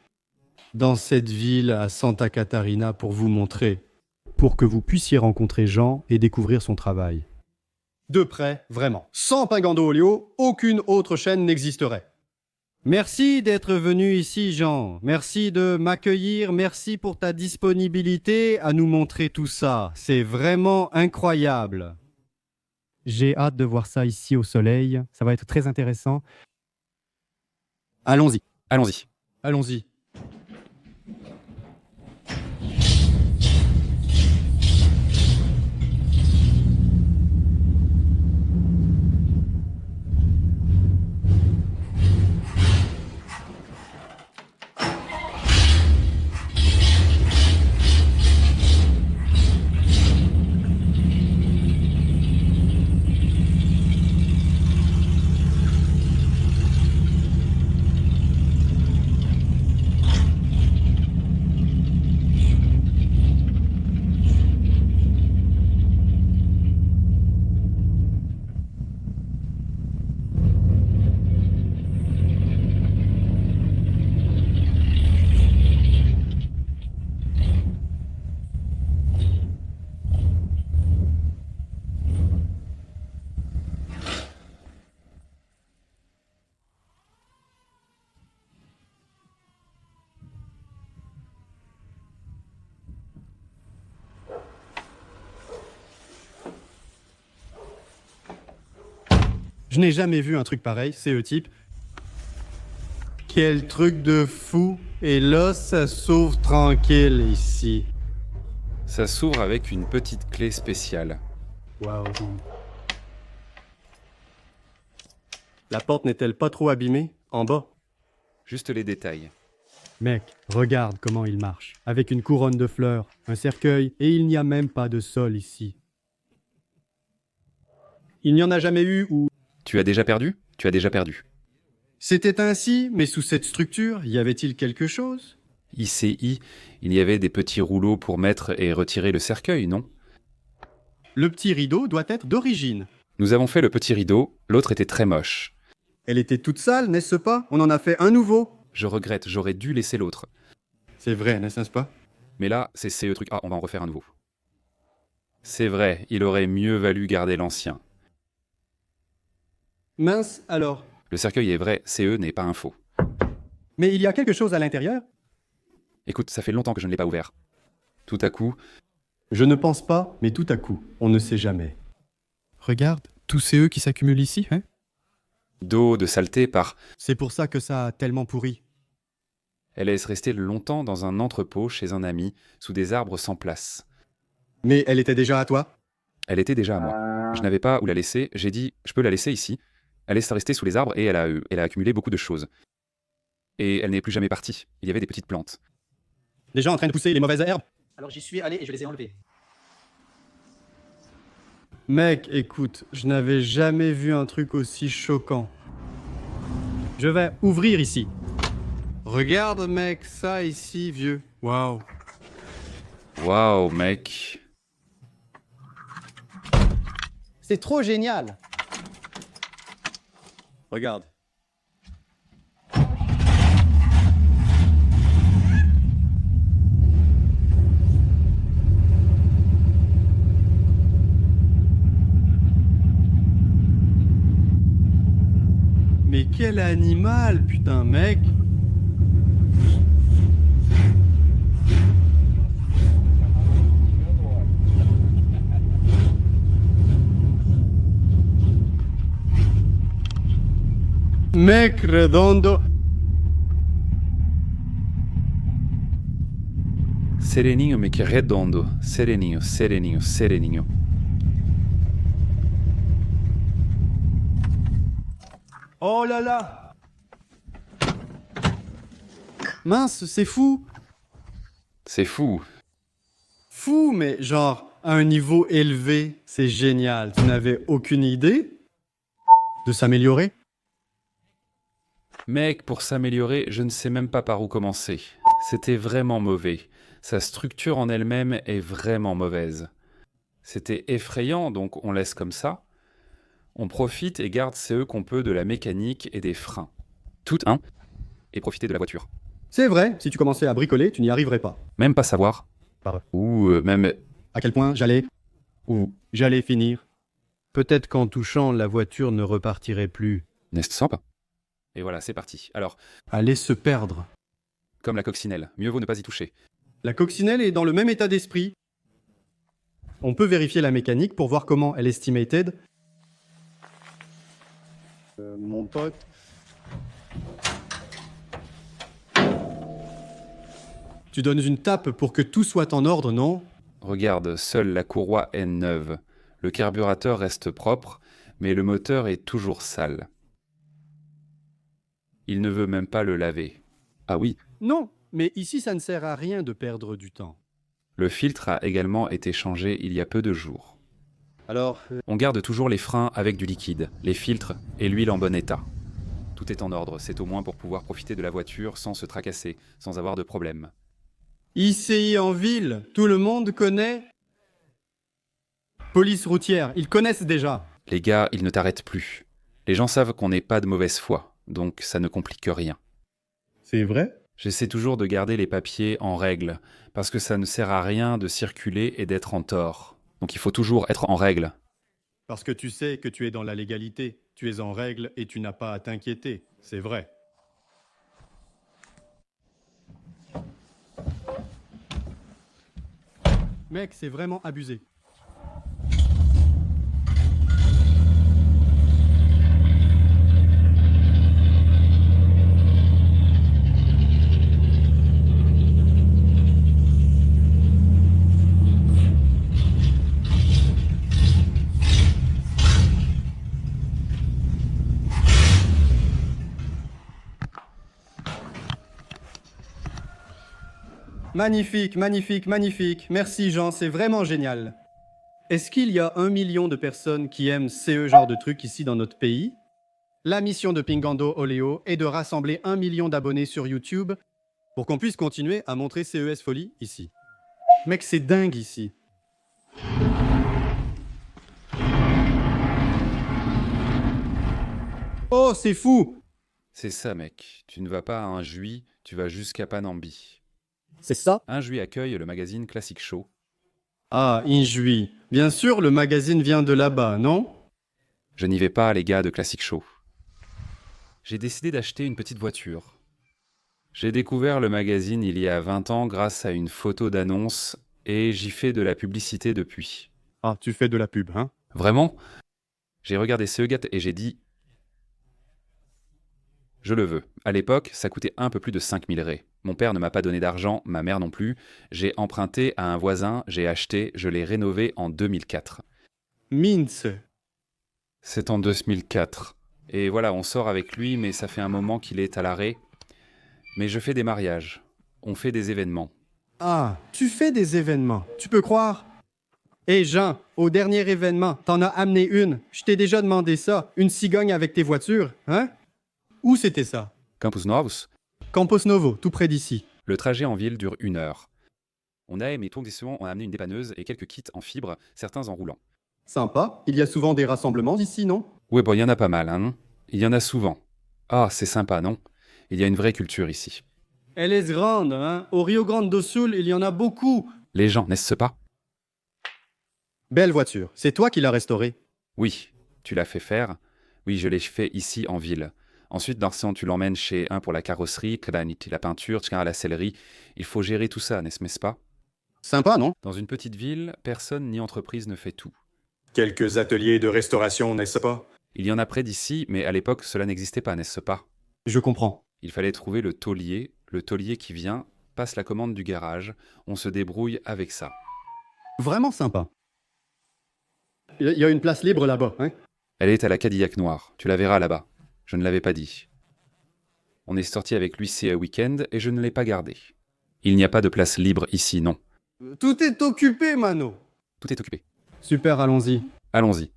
dans cette ville à Santa Catarina, pour vous montrer. pour que vous puissiez rencontrer Jean et découvrir son travail. De près, vraiment. Sans Pingando aucune autre chaîne n'existerait. Merci d'être venu ici, Jean. Merci de m'accueillir. Merci pour ta disponibilité à nous montrer tout ça. C'est vraiment incroyable. J'ai hâte de voir ça ici au soleil. Ça va être très intéressant. Allons-y. Allons-y. Allons-y. Je n'ai jamais vu un truc pareil, CE type. Quel truc de fou. Et là, ça s'ouvre tranquille ici. Ça s'ouvre avec une petite clé spéciale. Waouh. La porte n'est-elle pas trop abîmée? En bas. Juste les détails. Mec, regarde comment il marche. Avec une couronne de fleurs, un cercueil, et il n'y a même pas de sol ici. Il n'y en a jamais eu où... Tu as déjà perdu? Tu as déjà perdu. C'était ainsi, mais sous cette structure, y avait-il quelque chose? ICI, il y avait des petits rouleaux pour mettre et retirer le cercueil, non? Le petit rideau doit être d'origine. Nous avons fait le petit rideau, l'autre était très moche. Elle était toute sale, n'est-ce pas? On en a fait un nouveau. Je regrette, j'aurais dû laisser l'autre. C'est vrai, n'est-ce pas? Mais là, c'est CE truc. Ah, on va en refaire un nouveau. C'est vrai, il aurait mieux valu garder l'ancien. Mince, alors. Le cercueil est vrai, CE n'est pas un faux. Mais il y a quelque chose à l'intérieur? Écoute, ça fait longtemps que je ne l'ai pas ouvert. Tout à coup, Je ne pense pas, mais tout à coup, on ne sait jamais. Regarde, tous CE qui s'accumulent ici, hein? d'eau, de saleté par... C'est pour ça que ça a tellement pourri. Elle laisse rester longtemps dans un entrepôt chez un ami, sous des arbres sans place. Mais elle était déjà à toi? Elle était déjà à moi. Je n'avais pas où la laisser, j'ai dit, je peux la laisser ici. Elle laisse rester sous les arbres et elle a accumulé beaucoup de choses. Et elle n'est plus jamais partie. Il y avait des petites plantes. Déjà en train de pousser les mauvaises herbes? Alors j'y suis allé et je les ai enlevés. Mec, écoute, je n'avais jamais vu un truc aussi choquant. Je vais ouvrir ici. Regarde, mec, ça ici, vieux. Waouh. Waouh, mec. C'est trop génial. Regarde. Mais quel animal, putain, mec. Mec redondo. Sereninho, mais que redondo. Sereninho, sereninho, sereninho. Oh là là. Mince, c'est fou. C'est fou. Fou, mais genre à un niveau élevé. C'est génial. Tu n'avais aucune idée de s'améliorer? Mec, pour s'améliorer, je ne sais même pas par où commencer. C'était vraiment mauvais. Sa structure en elle-même est vraiment mauvaise. C'était effrayant, donc on laisse comme ça. On profite et garde ce qu'on peut de la mécanique et des freins. Tout un. Et profiter de la voiture. C'est vrai, si tu commençais à bricoler, tu n'y arriverais pas. Même pas savoir. Par- Ou même à quel point j'allais ou j'allais finir. Peut-être qu'en touchant, la voiture ne repartirait plus. N'est-ce sympa? Et voilà, c'est parti. Alors, Allait se perdre. comme la coccinelle, mieux vaut ne pas y toucher. La coccinelle est dans le même état d'esprit. On peut vérifier la mécanique pour voir comment elle estimated. Mon pote. Tu donnes une tape pour que tout soit en ordre, non? Regarde, seule la courroie est neuve. Le carburateur reste propre, mais le moteur est toujours sale. Il ne veut même pas le laver. Ah oui, Non, mais ici ça ne sert à rien de perdre du temps. le filtre a également été changé il y a peu de jours. Alors, On garde toujours les freins avec du liquide, les filtres et l'huile en bon état. Tout est en ordre, c'est au moins pour pouvoir profiter de la voiture sans se tracasser, sans avoir de problème. ICI en ville, tout le monde connaît. Police routière, ils connaissent déjà. Les gars, ils ne t'arrêtent plus. Les gens savent qu'on n'est pas de mauvaise foi, donc ça ne complique rien. C'est vrai? J'essaie toujours de garder les papiers en règle, parce que ça ne sert à rien de circuler et d'être en tort. Donc il faut toujours être en règle. Parce que tu sais que tu es dans la légalité, tu es en règle et tu n'as pas à t'inquiéter, c'est vrai. Mec, c'est vraiment abusé. Magnifique, magnifique, magnifique. Merci Jean, c'est vraiment génial. Est-ce qu'il y a 1 million de personnes qui aiment ce genre de trucs ici dans notre pays? La mission de Pingando Oleo est de rassembler 1 million d'abonnés sur YouTube pour qu'on puisse continuer à montrer CES Folie ici. Mec, c'est dingue ici. Oh, c'est fou! C'est ça, mec. Tu ne vas pas à un Juy, tu vas jusqu'à Panambi. C'est ça? Un Juy accueille le magazine Classic Show. Ah, Injui. Bien sûr, le magazine vient de là-bas, non? Je n'y vais pas, les gars de Classic Show. J'ai décidé d'acheter une petite voiture. J'ai découvert le magazine il y a 20 ans grâce à une photo d'annonce et j'y fais de la publicité depuis. Ah, tu fais de la pub, hein? Vraiment? J'ai regardé Seogat et j'ai dit « Je le veux ». À l'époque, ça coûtait un peu plus de 5000 raies. Mon père ne m'a pas donné d'argent, ma mère non plus. J'ai emprunté à un voisin, j'ai acheté, je l'ai rénové en 2004. Mince. C'est en 2004. Et voilà, on sort avec lui, mais ça fait un moment qu'il est à l'arrêt. Mais je fais des mariages. On fait des événements. Ah, tu fais des événements, tu peux croire? Hé Jean, au dernier événement, t'en as amené une. Je t'ai déjà demandé ça, une cigogne avec tes voitures, hein? Où c'était ça? Campus Novus, Campos Novo, tout près d'ici. le trajet en ville dure 1 heure. On a aimé on a amené une dépanneuse et quelques kits en fibre, certains en roulant. Sympa, il y a souvent des rassemblements ici, non? Ouais, bon, il y en a pas mal, hein. Il y en a souvent. Ah, c'est sympa, non? Il y a une vraie culture ici. Elle est grande, hein? Au Rio Grande do Sul, il y en a beaucoup. Les gens, n'est-ce pas? Belle voiture, c'est toi qui l'as restaurée. Oui, tu l'as fait faire. Oui, je l'ai fait ici en ville. Ensuite, Darsan, tu l'emmènes chez un pour la carrosserie, la peinture, tiens, la sellerie. Il faut gérer tout ça, n'est-ce pas? Sympa, non? Dans une petite ville, personne ni entreprise ne fait tout. Quelques ateliers de restauration, n'est-ce pas? Il y en a près d'ici, mais à l'époque, cela n'existait pas, n'est-ce pas? Je comprends. Il fallait trouver le taulier qui vient, passe la commande du garage, on se débrouille avec ça. Vraiment sympa. Il y a une place libre là-bas, hein? Elle est à la Cadillac noire, tu la verras là-bas. Je ne l'avais pas dit. On est sorti avec lui ce week-end et je ne l'ai pas gardé. Il n'y a pas de place libre ici, non. Tout est occupé, Mano. Tout est occupé. Super, allons-y. Allons-y.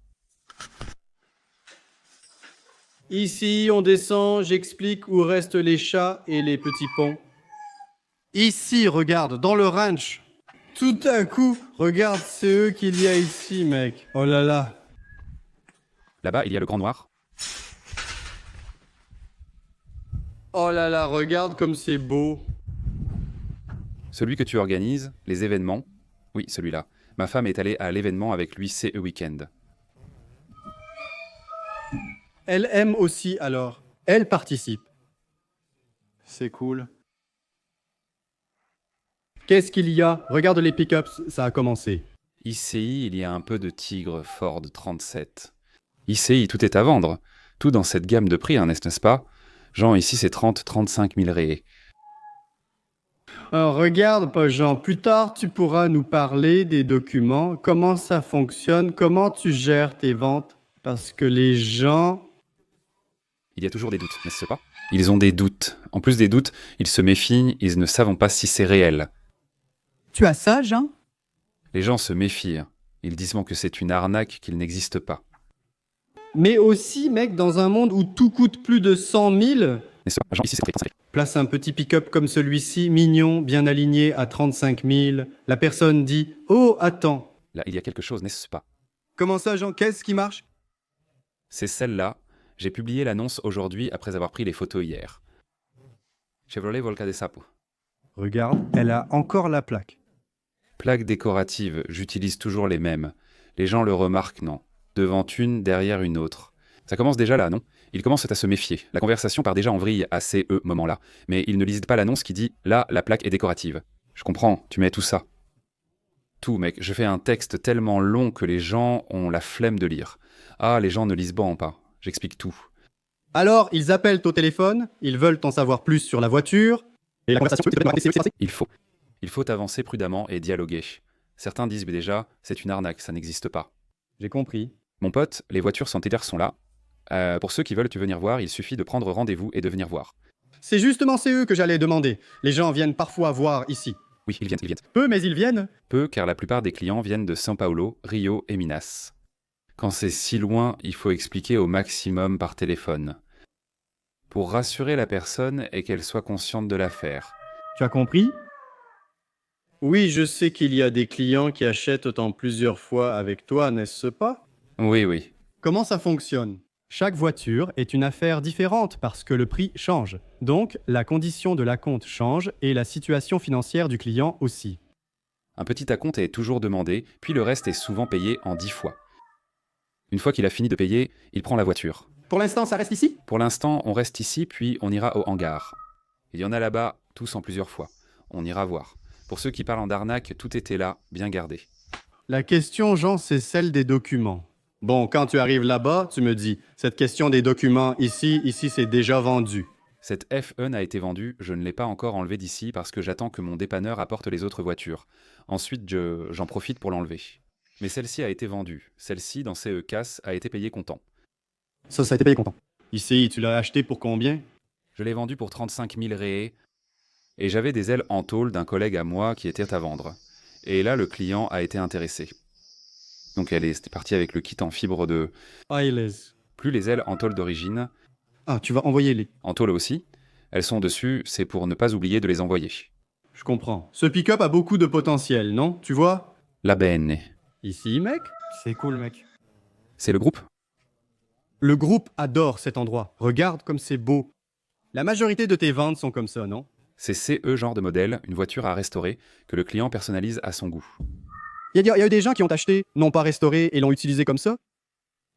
Ici, on descend, j'explique où restent les chats et les petits ponts. Ici, regarde, dans le ranch. Tout à coup, regarde, c'est eux qu'il y a ici, mec. Oh là là. Là-bas, il y a le Grand Noir. Oh là là, regarde comme c'est beau. Celui que tu organises, les événements. Oui, celui-là. Ma femme est allée à l'événement avec lui CE Weekend. Elle aime aussi alors. Elle participe. C'est cool. Qu'est-ce qu'il y a? Regarde les pick-ups, ça a commencé. ICI, il y a un peu de Tigre Ford 37. ICI, tout est à vendre. Tout dans cette gamme de prix, hein, n'est-ce pas? Genre, ici, c'est 30-35 000 réés. Alors, regarde, pas Jean, plus tard, tu pourras nous parler des documents, comment ça fonctionne, comment tu gères tes ventes. Parce que les gens... Il y a toujours des doutes, n'est-ce pas? Ils ont des doutes. En plus des doutes, ils se méfient, ils ne savent pas si c'est réel. Tu as ça, Jean? Les gens se méfient. Ils disent que c'est une arnaque, qu'il n'existe pas. Mais aussi, mec, dans un monde où tout coûte plus de 100 000, N'est-ce pas? Genre, ici, c'est place un petit pick-up comme celui-ci, mignon, bien aligné, à 35 000. La personne dit « Oh, attends, Là, il y a quelque chose, n'est-ce pas? comment ça, Jean, qu'est-ce qui marche ?» C'est celle-là. J'ai publié l'annonce aujourd'hui après avoir pris les photos hier. Chevrolet Volca de Sapo. Regarde, elle a encore la plaque. Plaque décorative, j'utilise toujours les mêmes. Les gens le remarquent, non. Devant une, derrière une autre. Ça commence déjà là, non? Ils commencent à se méfier. La conversation part déjà en vrille à ces moments-là. Mais ils ne lisent pas l'annonce qui dit « Là, la plaque est décorative ». Je comprends, tu mets tout ça. Tout, mec. Je fais un texte tellement long que les gens ont la flemme de lire. Ah, les gens ne lisent pas. J'explique tout. Alors, ils appellent au téléphone, ils veulent en savoir plus sur la voiture, et la conversation... Il faut avancer prudemment et dialoguer. Certains disent déjà « C'est une arnaque, ça n'existe pas ». J'ai compris. Mon pote, les voitures centenaires sont là. Pour ceux qui veulent venir voir, il suffit de prendre rendez-vous et de venir voir. C'est justement CE que j'allais demander. Les gens viennent parfois voir ici. Oui, ils viennent. Peu, mais ils viennent. Peu, car la plupart des clients viennent de São Paulo, Rio et Minas. Quand c'est si loin, il faut expliquer au maximum par téléphone. Pour rassurer la personne et qu'elle soit consciente de l'affaire. Tu as compris? Oui, je sais qu'il y a des clients qui achètent autant plusieurs fois avec toi, n'est-ce pas? Oui. Comment ça fonctionne? Chaque voiture est une affaire différente parce que le prix change. Donc, la condition de l'acompte change et la situation financière du client aussi. Un petit acompte est toujours demandé, puis le reste est souvent payé en 10 fois. Une fois qu'il a fini de payer, il prend la voiture. Pour l'instant, ça reste ici? Pour l'instant, on reste ici, puis on ira au hangar. Il y en a là-bas, tous en plusieurs fois. On ira voir. Pour ceux qui parlent en d'arnaque, tout était là, bien gardé. La question, Jean, c'est celle des documents. Bon, quand tu arrives là-bas, tu me dis, cette question des documents ici, c'est déjà vendu. Cette F1 a été vendue, je ne l'ai pas encore enlevée d'ici parce que j'attends que mon dépanneur apporte les autres voitures. Ensuite, j'en profite pour l'enlever. Mais celle-ci a été vendue. Celle-ci, dans CE Casse, a été payée comptant. Ça a été payé content. Ici, tu l'as acheté pour combien? Je l'ai vendue pour 35 000 réés. Et j'avais des ailes en tôle d'un collègue à moi qui était à vendre. Et là, le client a été intéressé. Donc elle est partie avec le kit en fibre de... Ailes. Plus les ailes en tôle d'origine, Ah, tu vas envoyer les... en tôle aussi. Elles sont dessus, c'est pour ne pas oublier de les envoyer. Je comprends. Ce pick-up a beaucoup de potentiel, non? Tu vois? La BN. Ici, mec? C'est cool, mec. C'est le groupe? Le groupe adore cet endroit. Regarde comme c'est beau. La majorité de tes ventes sont comme ça, non? C'est CE genre de modèle, une voiture à restaurer, que le client personnalise à son goût. Il y a eu des gens qui ont acheté, non pas restauré, et l'ont utilisé comme ça?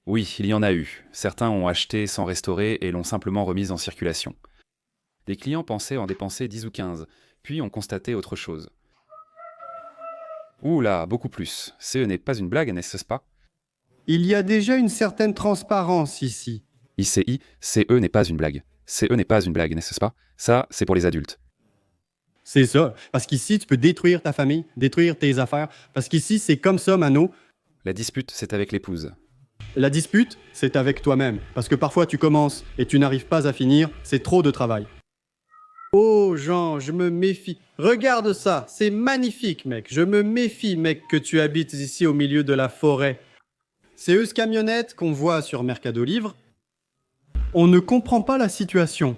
Oui, il y en a eu. Certains ont acheté sans restaurer et l'ont simplement remise en circulation. Des clients pensaient en dépenser 10 ou 15, puis ont constaté autre chose. Ouh là, beaucoup plus. CE n'est pas une blague, n'est-ce pas? Il y a déjà une certaine transparence ici. ICI, CE n'est pas une blague. CE n'est pas une blague, n'est-ce pas? Ça, c'est pour les adultes. C'est ça. Parce qu'ici, tu peux détruire ta famille, détruire tes affaires. Parce qu'ici, c'est comme ça, Mano. La dispute, c'est avec l'épouse. La dispute, c'est avec toi-même. Parce que parfois, tu commences et tu n'arrives pas à finir. C'est trop de travail. Oh, Jean, je me méfie. Regarde ça. C'est magnifique, mec. Je me méfie, mec, que tu habites ici au milieu de la forêt. C'est eux, ce camionnette qu'on voit sur Mercado Livre. On ne comprend pas la situation.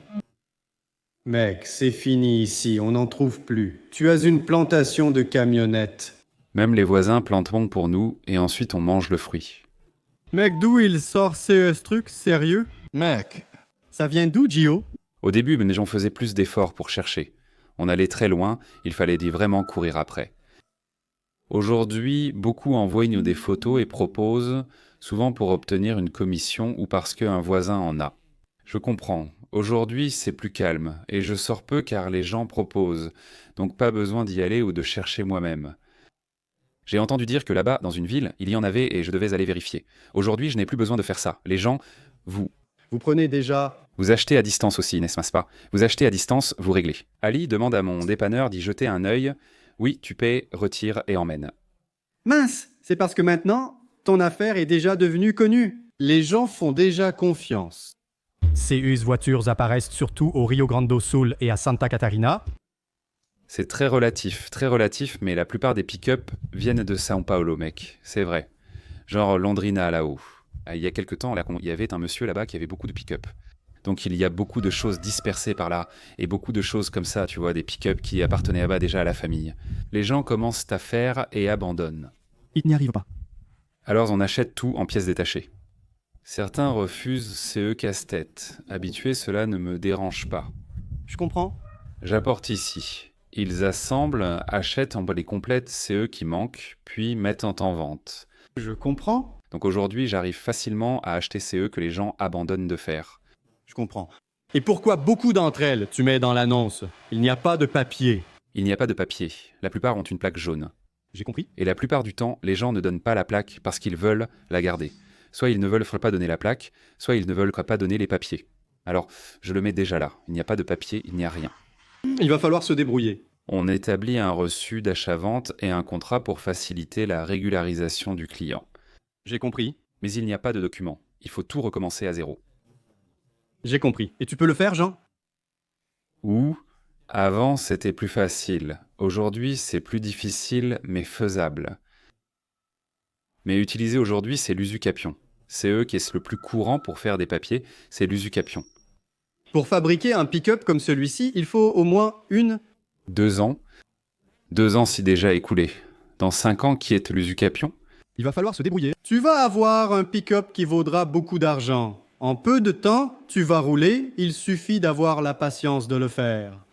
Mec, c'est fini ici, on n'en trouve plus. Tu as une plantation de camionnettes. Même les voisins planteront pour nous et ensuite on mange le fruit. Mec, d'où il sort ce truc, sérieux? Mec, Ça vient d'où, Gio? Au début, les gens faisaient plus d'efforts pour chercher. On allait très loin, il fallait vraiment courir après. Aujourd'hui, beaucoup envoient-nous des photos et proposent, souvent pour obtenir une commission ou parce qu'un voisin en a. Je comprends. Aujourd'hui, c'est plus calme, et je sors peu car les gens proposent, donc pas besoin d'y aller ou de chercher moi-même. J'ai entendu dire que là-bas, dans une ville, il y en avait et je devais aller vérifier. Aujourd'hui, je n'ai plus besoin de faire ça. Les gens, vous prenez déjà... Vous achetez à distance aussi, n'est-ce pas? Vous achetez à distance, vous réglez. Ali demande à mon dépanneur d'y jeter un œil. Oui, tu paies, retire et emmène. Mince, c'est parce que maintenant, ton affaire est déjà devenue connue. Les gens font déjà confiance. Ces voitures apparaissent surtout au Rio Grande do Sul et à Santa Catarina. C'est très relatif, mais la plupart des pick-up viennent de São Paulo, mec. C'est vrai. Genre Londrina là-haut. Il y a quelque temps, là, il y avait un monsieur là-bas qui avait beaucoup de pick-up. Donc il y a beaucoup de choses dispersées par là, et beaucoup de choses comme ça, tu vois, des pick-up qui appartenaient là-bas déjà à la famille. Les gens commencent à faire et abandonnent. Il n'y arrive pas. Alors on achète tout en pièces détachées. Certains refusent CE casse-tête. Habitué, cela ne me dérange pas. Je comprends. J'apporte ici. Ils assemblent, achètent en les complètes CE qui manquent, puis mettent en vente. Je comprends. Donc aujourd'hui, j'arrive facilement à acheter CE que les gens abandonnent de faire. Je comprends. Et pourquoi beaucoup d'entre elles, tu mets dans l'annonce, il n'y a pas de papier? Il n'y a pas de papier. La plupart ont une plaque jaune. J'ai compris. Et la plupart du temps, les gens ne donnent pas la plaque parce qu'ils veulent la garder. Soit ils ne veulent pas donner la plaque, soit ils ne veulent pas donner les papiers. Alors, je le mets déjà là. Il n'y a pas de papier, il n'y a rien. Il va falloir se débrouiller. On établit un reçu d'achat-vente et un contrat pour faciliter la régularisation du client. J'ai compris. Mais il n'y a pas de document. Il faut tout recommencer à zéro. J'ai compris. Et tu peux le faire, Jean? Ou, avant, c'était plus facile. Aujourd'hui, c'est plus difficile, mais faisable. Mais utilisé aujourd'hui, c'est l'usucapion. C'est eux qui est le plus courant pour faire des papiers, c'est l'usucapion. Pour fabriquer un pick-up comme celui-ci, il faut au moins 2 ans. 2 ans si déjà écoulé. Dans 5 ans, qui est l'usucapion? Il va falloir se débrouiller. Tu vas avoir un pick-up qui vaudra beaucoup d'argent. En peu de temps, tu vas rouler, il suffit d'avoir la patience de le faire.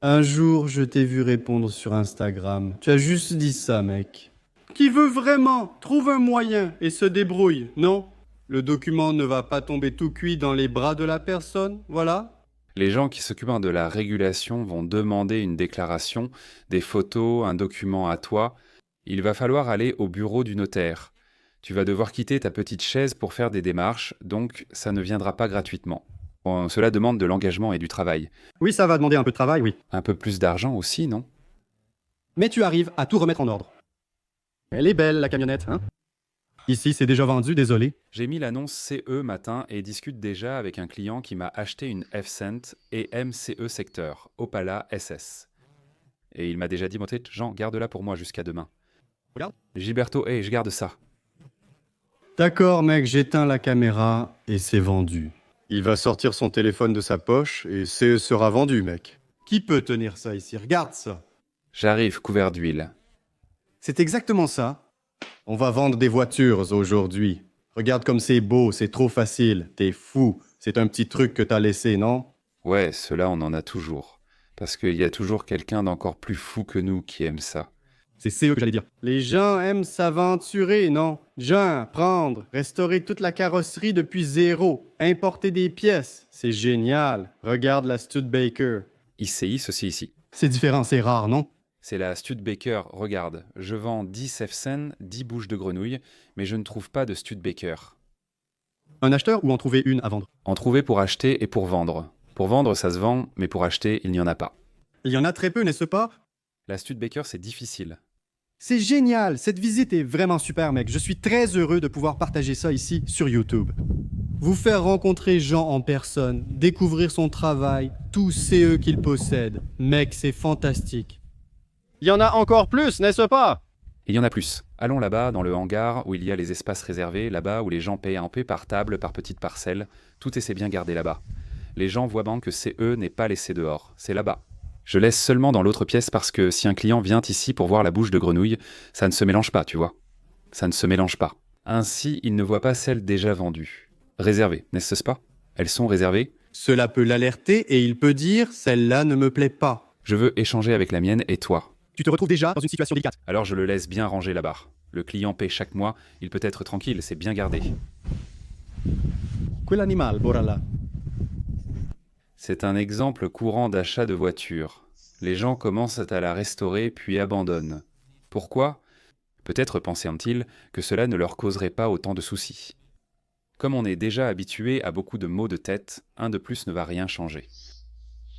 Un jour, je t'ai vu répondre sur Instagram. Tu as juste dit ça, mec. Qui veut vraiment, trouve un moyen et se débrouille, non? Le document ne va pas tomber tout cuit dans les bras de la personne, voilà. Les gens qui s'occupent de la régulation vont demander une déclaration, des photos, un document à toi. Il va falloir aller au bureau du notaire. Tu vas devoir quitter ta petite chaise pour faire des démarches, donc ça ne viendra pas gratuitement. Bon, cela demande de l'engagement et du travail. Oui, ça va demander un peu de travail, oui. Un peu plus d'argent aussi, non? Mais tu arrives à tout remettre en ordre. Elle est belle, la camionnette, hein? Ici, c'est déjà vendu, désolé. J'ai mis l'annonce CE matin et discute déjà avec un client qui m'a acheté une F-Cent et MCE secteur, Opala SS. Et il m'a déjà dit, Jean, garde-la pour moi jusqu'à demain. Regarde. Gilberto, je garde ça. D'accord, mec, j'éteins la caméra et c'est vendu. Il va sortir son téléphone de sa poche et CE sera vendu, mec. Qui peut tenir ça ici? Regarde ça. J'arrive couvert d'huile. C'est exactement ça. On va vendre des voitures aujourd'hui. Regarde comme c'est beau, c'est trop facile. T'es fou. C'est un petit truc que t'as laissé, non? Ouais, cela on en a toujours. Parce qu'il y a toujours quelqu'un d'encore plus fou que nous qui aime ça. C'est CE que j'allais dire. Les gens aiment s'aventurer, non? Gens, prendre, restaurer toute la carrosserie depuis zéro, importer des pièces. C'est génial. Regarde la Studebaker. ICI, ceci ici. C'est différent, c'est rare, non? C'est la Studebaker, regarde. Je vends 10 F-Cent, 10 bouches de grenouille, mais je ne trouve pas de Studebaker. Un acheteur ou en trouver une à vendre? En trouver pour acheter et pour vendre. Pour vendre, ça se vend, mais pour acheter, il n'y en a pas. Il y en a très peu, n'est-ce pas? La Studebaker, c'est difficile. C'est génial, cette visite est vraiment super, mec. Je suis très heureux de pouvoir partager ça ici sur YouTube. Vous faire rencontrer Jean en personne, découvrir son travail, tous CE qu'il possède. Mec, c'est fantastique. Il y en a encore plus, n'est-ce pas? Il y en a plus. Allons là-bas, dans le hangar, où il y a les espaces réservés, là-bas où les gens payent un peu par table, par petite parcelle. Tout est bien gardé là-bas. Les gens voient bien que CE n'est pas laissé dehors. C'est là-bas. Je laisse seulement dans l'autre pièce parce que si un client vient ici pour voir la bouche de grenouille, ça ne se mélange pas, tu vois. Ça ne se mélange pas. Ainsi, il ne voit pas celles déjà vendues. Réservées, n'est-ce pas? Elles sont réservées. Cela peut l'alerter et il peut dire « celle-là ne me plaît pas ». Je veux échanger avec la mienne et toi. Tu te retrouves déjà dans une situation délicate. Alors je le laisse bien ranger la barre. Le client paie chaque mois, il peut être tranquille, c'est bien gardé. Quell'animal, Borala. C'est un exemple courant d'achat de voiture. Les gens commencent à la restaurer puis abandonnent. Pourquoi? Peut-être pensent-ils que cela ne leur causerait pas autant de soucis. Comme on est déjà habitué à beaucoup de maux de tête, un de plus ne va rien changer.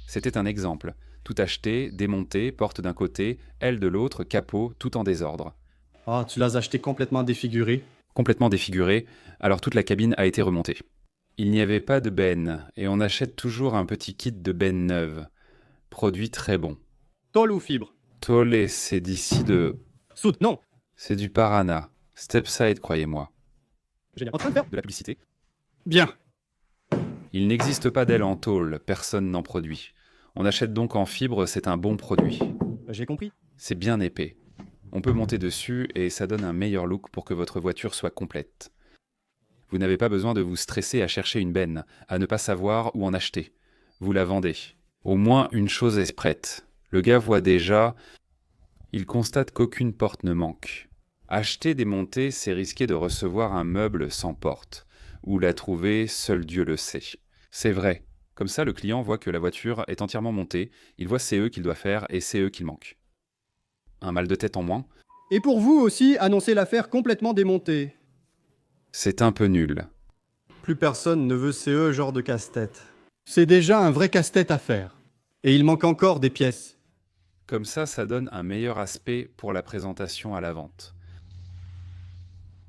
C'était un exemple. Tout acheté, démonté, porte d'un côté, aile de l'autre, capot, tout en désordre. Ah, tu l'as acheté complètement défiguré. Complètement défiguré, alors toute la cabine a été remontée. Il n'y avait pas de benne, et on achète toujours un petit kit de benne neuve. Produit très bon. Tôle ou fibre? Tolé, c'est d'ici de... Soude, non. C'est du Paraná. Stepside, croyez-moi. Génial. En train de faire De la publicité. Bien. Il n'existe pas d'aile en tôle, personne n'en produit. On achète donc en fibre, c'est un bon produit. J'ai compris. C'est bien épais. On peut monter dessus et ça donne un meilleur look pour que votre voiture soit complète. Vous n'avez pas besoin de vous stresser à chercher une benne, à ne pas savoir où en acheter. Vous la vendez. Au moins une chose est prête. Le gars voit déjà, il constate qu'aucune porte ne manque. Acheter démonter, c'est risquer de recevoir un meuble sans porte. Où la trouver, seul Dieu le sait. C'est vrai. Comme ça, le client voit que la voiture est entièrement montée, il voit CE qu'il doit faire et CE qu'il manque. Un mal de tête en moins, Et pour vous aussi, annoncer l'affaire complètement démontée. c'est un peu nul. Plus personne ne veut CE genre de casse-tête. C'est déjà un vrai casse-tête à faire. Et il manque encore des pièces. Comme ça donne un meilleur aspect pour la présentation à la vente.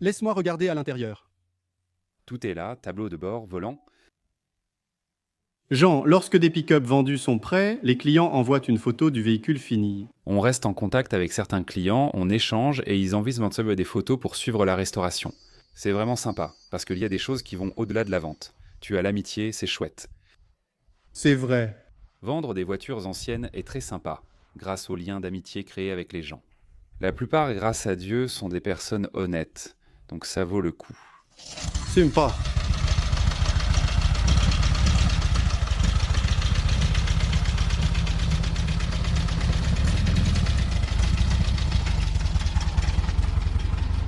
Laisse-moi regarder à l'intérieur. Tout est là, tableau de bord, volant. Jean, lorsque des pick-up vendus sont prêts, les clients envoient une photo du véhicule fini. On reste en contact avec certains clients, on échange et ils envisagent d'envoyer des photos pour suivre la restauration. C'est vraiment sympa, parce qu'il y a des choses qui vont au-delà de la vente. Tu as l'amitié, c'est chouette. C'est vrai. Vendre des voitures anciennes est très sympa, grâce aux liens d'amitié créés avec les gens. La plupart, grâce à Dieu, sont des personnes honnêtes, donc ça vaut le coup. Sympa.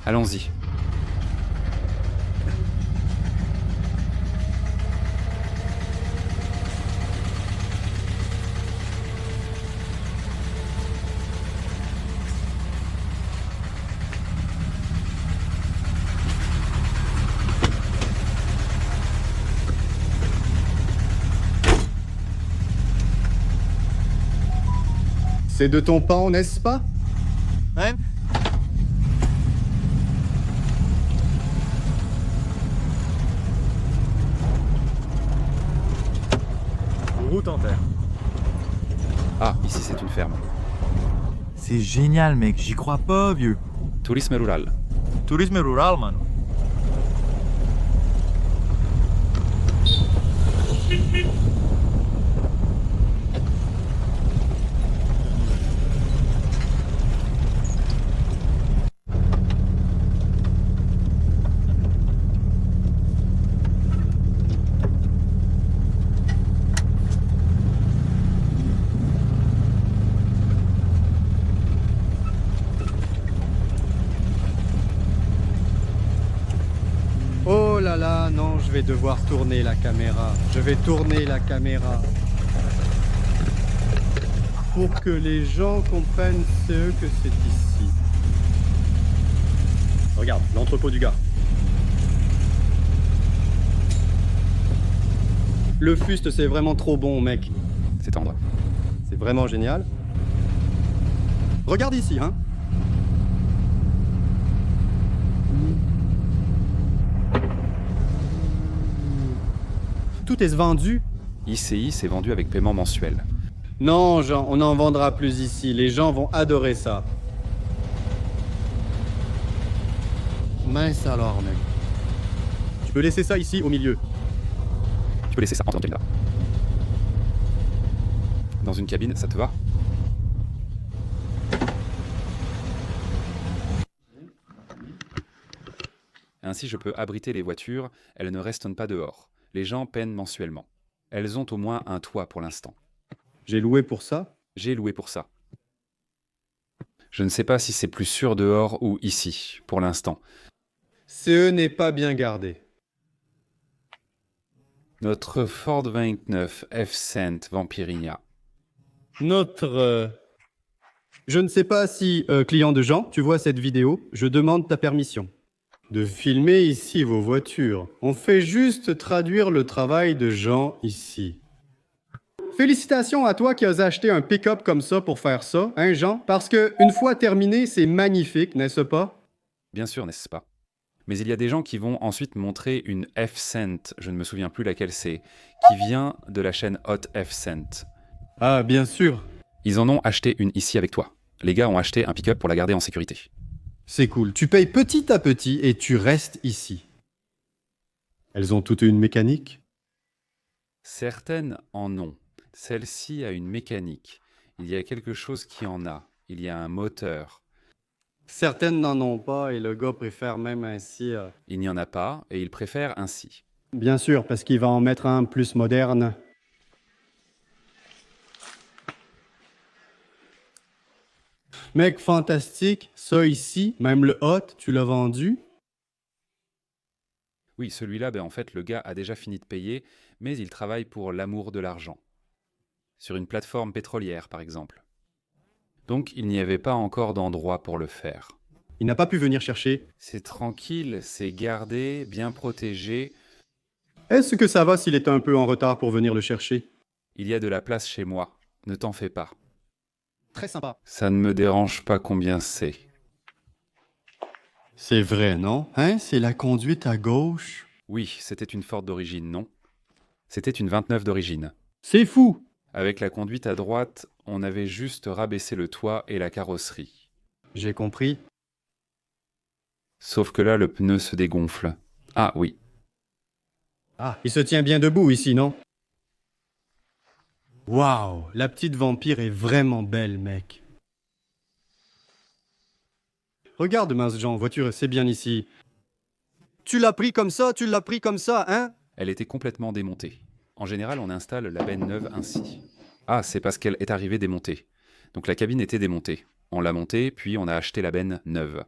Allons-y. C'est de ton pan, n'est-ce pas? Ouais. Route en terre. Ah, ici c'est une ferme. C'est génial, mec. J'y crois pas, vieux. Tourisme rural. Tourisme rural, man. Oh là là, non, je vais devoir tourner la caméra. Je vais tourner la caméra. Pour que les gens comprennent ce que c'est ici. Regarde, l'entrepôt du gars. Le fuste, c'est vraiment trop bon, mec. C'est tendre. C'est vraiment génial. Regarde ici, hein. Tout est vendu. ICI, c'est vendu avec paiement mensuel. Non, Jean, on n'en vendra plus ici. Les gens vont adorer ça. Mince alors, mec. Tu peux laisser ça ici au milieu. Tu peux laisser ça en tant que là. Dans une cabine, ça te va? Ainsi, je peux abriter les voitures, elles ne restent pas dehors. Les gens peinent mensuellement. Elles ont au moins un toit pour l'instant. J'ai loué pour ça. J'ai loué pour ça. Je ne sais pas si c'est plus sûr dehors ou ici, pour l'instant. CE n'est pas bien gardé. Notre Ford 29 F-Cent Vampiria. Notre... Je ne sais pas si, client de Jean, tu vois cette vidéo, je demande ta permission. De filmer ici vos voitures. On fait juste traduire le travail de Jean ici. Félicitations à toi qui as acheté un pick-up comme ça pour faire ça, hein Jean? Parce que une fois terminé, c'est magnifique, n'est-ce pas? Bien sûr, n'est-ce pas? Mais il y a des gens qui vont ensuite montrer une F-Cent, je ne me souviens plus laquelle c'est, qui vient de la chaîne Hot F-Cent. Ah, bien sûr. Ils en ont acheté une ici avec toi. Les gars ont acheté un pick-up pour la garder en sécurité. C'est cool. Tu payes petit à petit et tu restes ici. Elles ont toutes une mécanique? Certaines en ont. Celle-ci a une mécanique. Il y a quelque chose qui en a. Il y a un moteur. Certaines n'en ont pas et le gars préfère même ainsi. Il n'y en a pas et il préfère ainsi. Bien sûr, parce qu'il va en mettre un plus moderne. Mec, fantastique. Ça ici, même le hot, tu l'as vendu? Oui, celui-là, en fait, le gars a déjà fini de payer, mais il travaille pour l'amour de l'argent. Sur une plateforme pétrolière, par exemple. Donc, il n'y avait pas encore d'endroit pour le faire. Il n'a pas pu venir chercher. C'est tranquille, c'est gardé, bien protégé. Est-ce que ça va s'il est un peu en retard pour venir le chercher? Il y a de la place chez moi. Ne t'en fais pas. Très sympa. Ça ne me dérange pas combien c'est. C'est vrai, non? Hein? C'est la conduite à gauche. Oui, c'était une Ford d'origine, non? C'était une 29 d'origine. C'est fou! Avec la conduite à droite, on avait juste rabaissé le toit et la carrosserie. J'ai compris. Sauf que là, le pneu se dégonfle. Ah oui. Ah, il se tient bien debout ici, non? Waouh! La petite vampire est vraiment belle, mec. Regarde, mince Jean, voiture, c'est bien ici. Tu l'as pris comme ça, hein? Elle était complètement démontée. En général, on installe la benne neuve ainsi. Ah, c'est parce qu'elle est arrivée démontée. Donc la cabine était démontée. On l'a montée, puis on a acheté la benne neuve.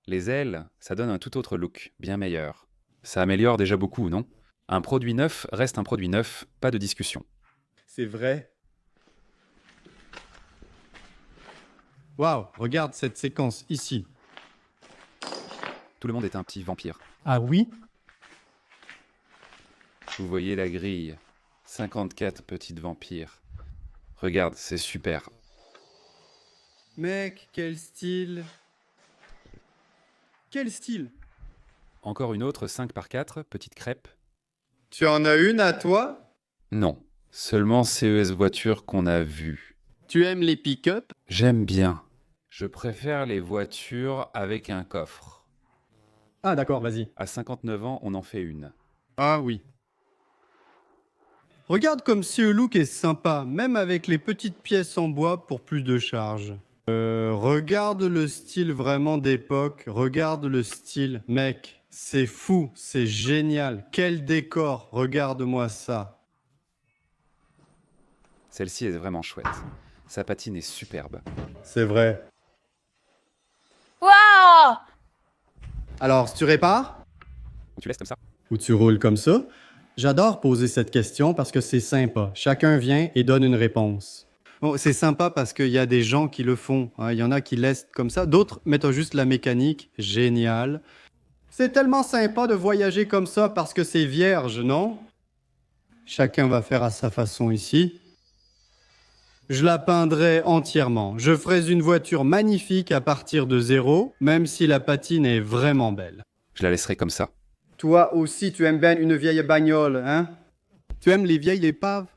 Les ailes, ça donne un tout autre look, bien meilleur. Ça améliore déjà beaucoup, non? Un produit neuf reste un produit neuf, pas de discussion. C'est vrai. Waouh, regarde cette séquence ici. Tout le monde est un petit vampire. Ah oui? Vous voyez la grille. 54 petites vampires. Regarde, c'est super. Mec, quel style. Quel style. Encore une autre 5x4, petite crêpe. Tu en as une à toi? Non, seulement CES voitures qu'on a vues. Tu aimes les pick-up? J'aime bien. Je préfère les voitures avec un coffre. Ah d'accord, vas-y. À 59 ans, on en fait une. Ah oui. Regarde comme ce look est sympa, même avec les petites pièces en bois pour plus de charge. Regarde le style vraiment d'époque, regarde le style. Mec, c'est fou, c'est génial. Quel décor, regarde-moi ça. Celle-ci est vraiment chouette. Sa patine est superbe. C'est vrai. Waouh! Alors, tu répares? Ou tu laisses comme ça? Ou tu roules comme ça? J'adore poser cette question parce que c'est sympa. Chacun vient et donne une réponse. Bon, c'est sympa parce qu'il y a des gens qui le font. Hein. Il y en a qui laissent comme ça. D'autres mettent juste la mécanique. Génial. C'est tellement sympa de voyager comme ça parce que c'est vierge, non? Chacun va faire à sa façon ici. Je la peindrai entièrement. Je ferai une voiture magnifique à partir de zéro, même si la patine est vraiment belle. Je la laisserai comme ça. Toi aussi, tu aimes bien une vieille bagnole, hein? Tu aimes les vieilles épaves?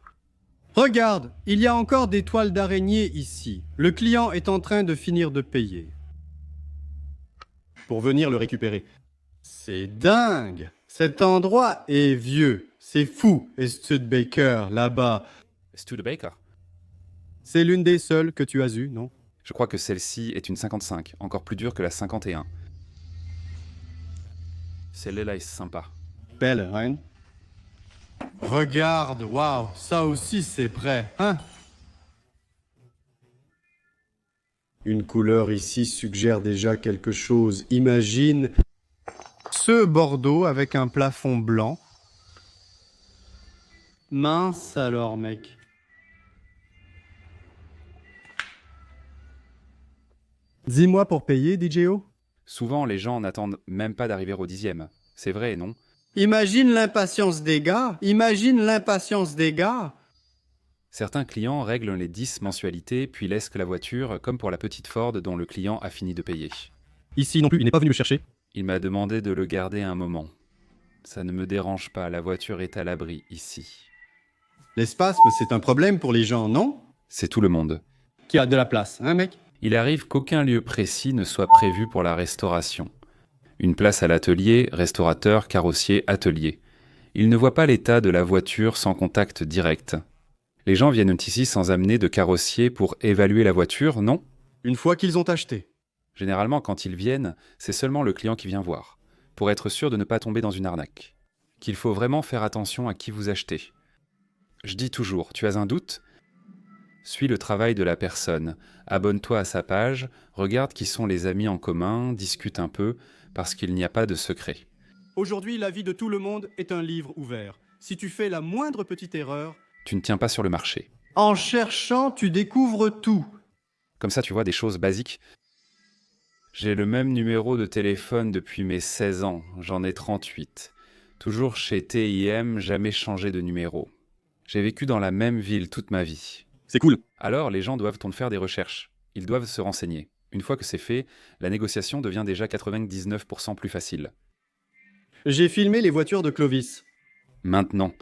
Regarde, il y a encore des toiles d'araignée ici. Le client est en train de finir de payer. Pour venir le récupérer. C'est dingue! Cet endroit est vieux. C'est fou, et Studebaker, là-bas. Studebaker. C'est l'une des seules que tu as eues, non? Je crois que celle-ci est une 55, encore plus dure que la 51. Celle-là est sympa. Belle, hein? Regarde, waouh, ça aussi c'est prêt, hein? Une couleur ici suggère déjà quelque chose. Imagine ce bordeaux avec un plafond blanc. Mince alors, mec. Dis-moi pour payer, DJO. Souvent, les gens n'attendent même pas d'arriver au 10e. C'est vrai, non? Imagine l'impatience des gars. Imagine l'impatience des gars. Certains clients règlent les 10 mensualités, puis laissent la voiture, comme pour la petite Ford dont le client a fini de payer. Ici non plus, il n'est pas venu le chercher. Il m'a demandé de le garder un moment. Ça ne me dérange pas, la voiture est à l'abri ici. L'espasme, c'est un problème pour les gens, non? C'est tout le monde. Qui a de la place, hein, mec? Il arrive qu'aucun lieu précis ne soit prévu pour la restauration. Une place à l'atelier, restaurateur, carrossier, atelier. Il ne voit pas l'état de la voiture sans contact direct. Les gens viennent ici sans amener de carrossier pour évaluer la voiture, non? Une fois qu'ils ont acheté. Généralement, quand ils viennent, c'est seulement le client qui vient voir, pour être sûr de ne pas tomber dans une arnaque. Qu'il faut vraiment faire attention à qui vous achetez. Je dis toujours, tu as un doute? Suis le travail de la personne, abonne-toi à sa page, regarde qui sont les amis en commun, discute un peu, parce qu'il n'y a pas de secret. Aujourd'hui, la vie de tout le monde est un livre ouvert. Si tu fais la moindre petite erreur, Tu ne tiens pas sur le marché. en cherchant, tu découvres tout. Comme ça, tu vois des choses basiques. J'ai le même numéro de téléphone depuis mes 16 ans, j'en ai 38. Toujours chez TIM, jamais changé de numéro. J'ai vécu dans la même ville toute ma vie. C'est cool. Alors, les gens doivent faire des recherches. Ils doivent se renseigner. Une fois que c'est fait, la négociation devient déjà 99% plus facile. J'ai filmé les voitures de Clovis. Maintenant,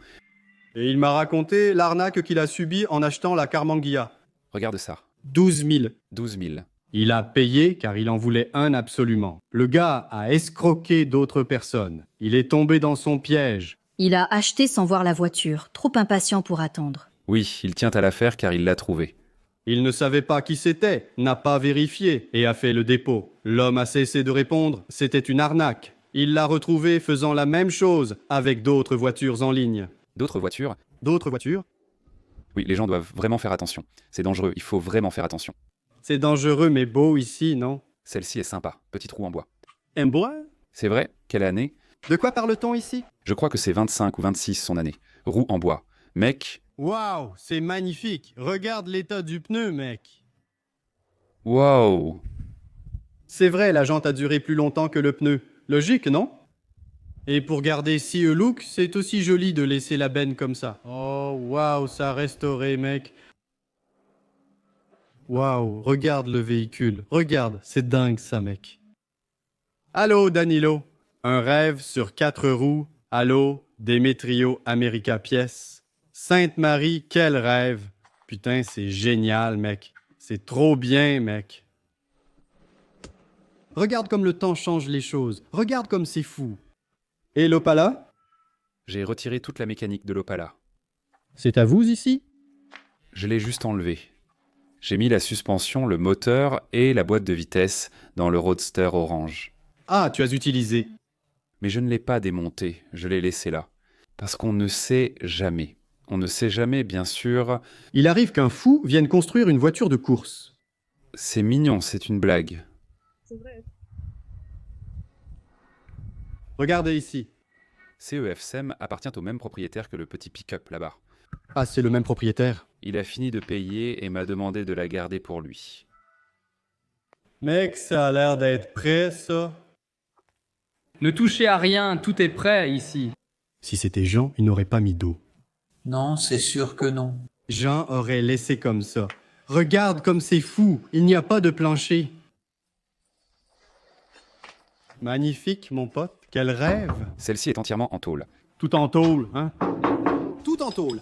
Et il m'a raconté l'arnaque qu'il a subie en achetant la Carmanguia. regarde ça. 12 000. 12 000. Il a payé car il en voulait un absolument. Le gars a escroqué d'autres personnes. Il est tombé dans son piège. Il a acheté sans voir la voiture, trop impatient pour attendre. Oui, il tient à l'affaire car il l'a trouvée. Il ne savait pas qui c'était, n'a pas vérifié et a fait le dépôt. L'homme a cessé de répondre, c'était une arnaque. Il l'a retrouvé faisant la même chose avec d'autres voitures en ligne. D'autres voitures? D'autres voitures. Oui, les gens doivent vraiment faire attention. C'est dangereux, il faut vraiment faire attention. C'est dangereux mais beau ici, non? Celle-ci est sympa, petite roue en bois. Un bois. C'est vrai? Quelle année? De quoi parle-t-on ici? Je crois que c'est 25 ou 26 son année. Roue en bois. Mec, Waouh, c'est magnifique. Regarde l'état du pneu, mec. wow! C'est vrai, la jante a duré plus longtemps que le pneu. Logique, non? Et pour garder si le look, c'est aussi joli de laisser la benne comme ça. Oh, waouh, ça a restauré, mec. Waouh, regarde le véhicule. Regarde, c'est dingue ça, mec. Allô, Danilo. Un rêve sur 4 roues. Allô, Demetrio America Pièce. Sainte-Marie, quel rêve. Putain, c'est génial, mec. C'est trop bien, mec. Regarde comme le temps change les choses. Regarde comme c'est fou. Et l'Opala? J'ai retiré toute la mécanique de l'Opala. C'est à vous ici? Je l'ai juste enlevé. J'ai mis la suspension, le moteur et la boîte de vitesse dans le Roadster orange. Ah, tu as utilisé. Mais je ne l'ai pas démonté, je l'ai laissé là. Parce qu'on ne sait jamais. On ne sait jamais, bien sûr. Il arrive qu'un fou vienne construire une voiture de course. C'est mignon, c'est une blague. Regardez ici. CEFSEM appartient au même propriétaire que le petit pick-up là-bas. Ah, c'est le même propriétaire. Il a fini de payer et m'a demandé de la garder pour lui. Mec, ça a l'air d'être prêt, ça. Ne touchez à rien, tout est prêt ici. Si c'était Jean, il n'aurait pas mis d'eau. Non, c'est sûr que non. Jean aurait laissé comme ça. Regarde comme c'est fou. Il n'y a pas de plancher. Magnifique, mon pote. Quel rêve. Celle-ci est entièrement en tôle. Tout en tôle, hein? Tout en tôle.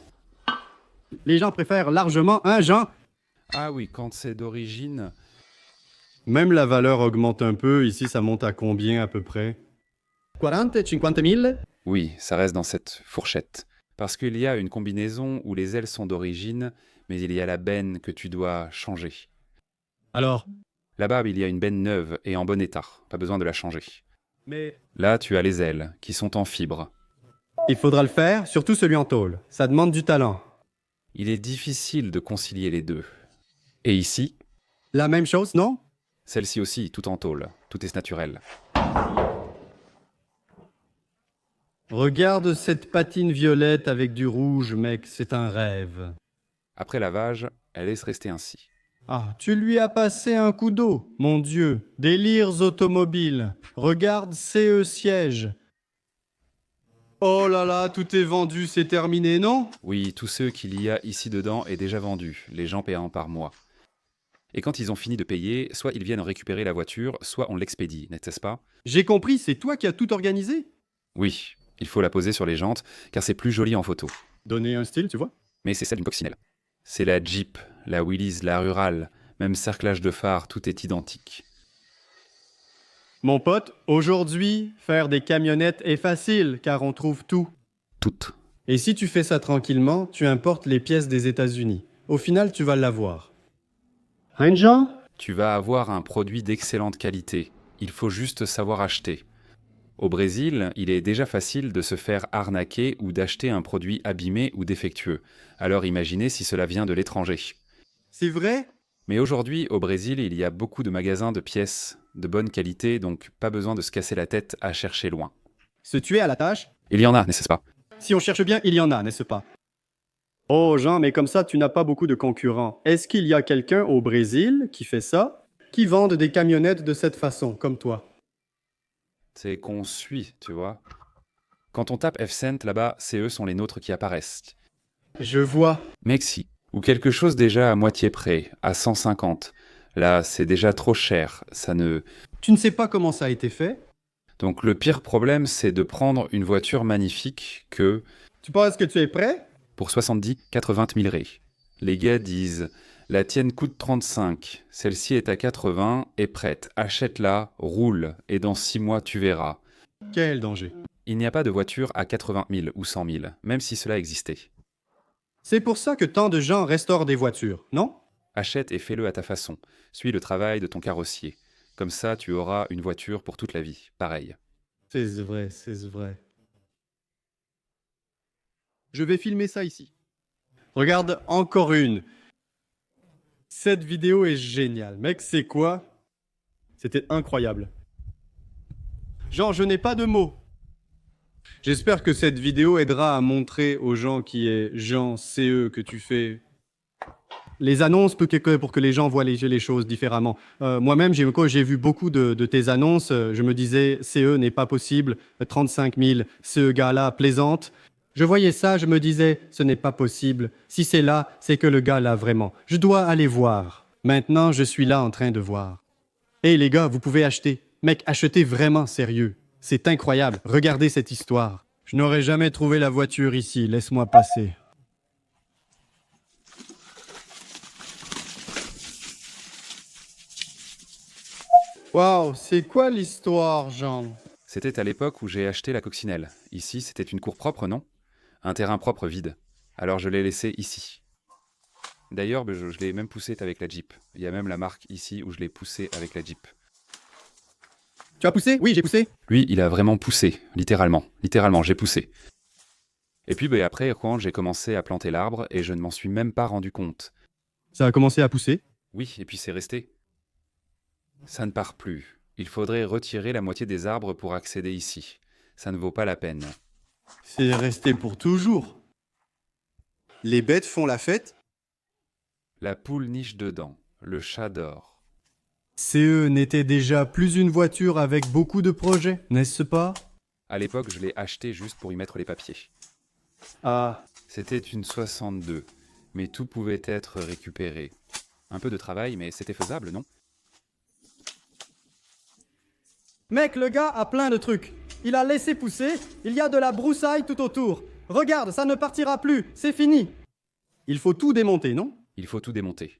Les gens préfèrent largement, hein, Jean? Ah oui, quand c'est d'origine... Même la valeur augmente un peu. Ici, ça monte à combien à peu près? 40, 50 000. Oui, ça reste dans cette fourchette. Parce qu'il y a une combinaison où les ailes sont d'origine, mais il y a la benne que tu dois changer. Alors? Là-bas, il y a une benne neuve et en bon état. Pas besoin de la changer. Mais... Là, tu as les ailes, qui sont en fibre. il faudra le faire, surtout celui en tôle. Ça demande du talent. Il est difficile de concilier les deux. Et ici, La même chose, non? Celle-ci aussi, tout en tôle. Tout est naturel. Regarde cette patine violette avec du rouge, mec, c'est un rêve. Après lavage, elle laisse rester ainsi. Ah, tu lui as passé un coup d'eau, mon Dieu. Délires automobiles. Regarde CE siège. Oh là là, tout est vendu, c'est terminé, non? Oui, tout ce qu'il y a ici dedans est déjà vendu, les gens payant par mois. Et quand ils ont fini de payer, soit ils viennent récupérer la voiture, soit on l'expédie, n'est-ce pas? J'ai compris, c'est toi qui as tout organisé? Oui, il faut la poser sur les jantes, car c'est plus joli en photo. Donner un style, tu vois? Mais c'est celle d'une coccinelle. C'est la Jeep, la Willys, la Rural, même cerclage de phare, tout est identique. Mon pote, aujourd'hui, faire des camionnettes est facile, car on trouve tout. Toutes. Et si tu fais ça tranquillement, tu importes les pièces des États-Unis. Au final, tu vas l'avoir. Hein, Jean? Tu vas avoir un produit d'excellente qualité. Il faut juste savoir acheter. Au Brésil, il est déjà facile de se faire arnaquer ou d'acheter un produit abîmé ou défectueux. Alors imaginez si cela vient de l'étranger. C'est vrai? Mais aujourd'hui, au Brésil, il y a beaucoup de magasins de pièces de bonne qualité, donc pas besoin de se casser la tête à chercher loin. Se tuer à la tâche? Il y en a, n'est-ce pas? Si on cherche bien, il y en a, n'est-ce pas? Oh Jean, mais comme ça, tu n'as pas beaucoup de concurrents. Est-ce qu'il y a quelqu'un au Brésil qui fait ça, qui vende des camionnettes de cette façon, comme toi? C'est qu'on suit, tu vois. Quand on tape F-Cent là-bas, CE sont les nôtres qui apparaissent. Je vois. Mexi, ou quelque chose déjà à moitié près, à 150. Là, c'est déjà trop cher, ça ne... Tu ne sais pas comment ça a été fait? Donc le pire problème, c'est de prendre une voiture magnifique que... Tu penses que tu es prêt? Pour 70-80 000 ré. Les gars disent, la tienne coûte 35, celle-ci est à 80, est prête, achète-la, roule, et dans 6 mois tu verras. Quel danger? Il n'y a pas de voiture à 80 000 ou 100 000, même si cela existait. C'est pour ça que tant de gens restaurent des voitures, non? Achète et fais-le à ta façon. Suis le travail de ton carrossier. Comme ça, tu auras une voiture pour toute la vie. Pareil. C'est vrai, c'est vrai. Je vais filmer ça ici. Regarde, encore une. Cette vidéo est géniale. Mec, c'est quoi? C'était incroyable. Jean, je n'ai pas de mots. J'espère que cette vidéo aidera à montrer aux gens qui est Jean CE que tu fais les annonces pour que les gens voient les choses différemment. Moi-même, j'ai vu beaucoup de tes annonces. Je me disais, CE n'est pas possible. 35 000, ce gars-là plaisante. Je voyais ça, je me disais, ce n'est pas possible. Si c'est là, c'est que le gars l'a vraiment. Je dois aller voir. Maintenant, je suis là en train de voir. Hé les gars, vous pouvez acheter. Mec, achetez vraiment sérieux. C'est incroyable. Regardez cette histoire. Je n'aurais jamais trouvé la voiture ici. Laisse-moi passer. Waouh, c'est quoi l'histoire, Jean? C'était à l'époque où j'ai acheté la coccinelle. Ici, c'était une cour propre, non? Un terrain propre vide. Alors je l'ai laissé ici. D'ailleurs, je l'ai même poussé avec la Jeep. Il y a même la marque ici où je l'ai poussé avec la Jeep. Tu as poussé? Oui, j'ai poussé. Lui, il a vraiment poussé, littéralement. Littéralement, j'ai poussé. Et puis après, quand j'ai commencé à planter l'arbre, et je ne m'en suis même pas rendu compte. Ça a commencé à pousser? Oui, et puis c'est resté. Ça ne part plus. Il faudrait retirer la moitié des arbres pour accéder ici. Ça ne vaut pas la peine. C'est resté pour toujours. Les bêtes font la fête? La poule niche dedans. Le chat dort. CE n'était déjà plus une voiture avec beaucoup de projets, n'est-ce pas? À l'époque, je l'ai acheté juste pour y mettre les papiers. Ah. C'était une 62, mais tout pouvait être récupéré. Un peu de travail, mais c'était faisable, non? Mec, le gars a plein de trucs. Il a laissé pousser, il y a de la broussaille tout autour. Regarde, ça ne partira plus, c'est fini. Il faut tout démonter, non? Il faut tout démonter.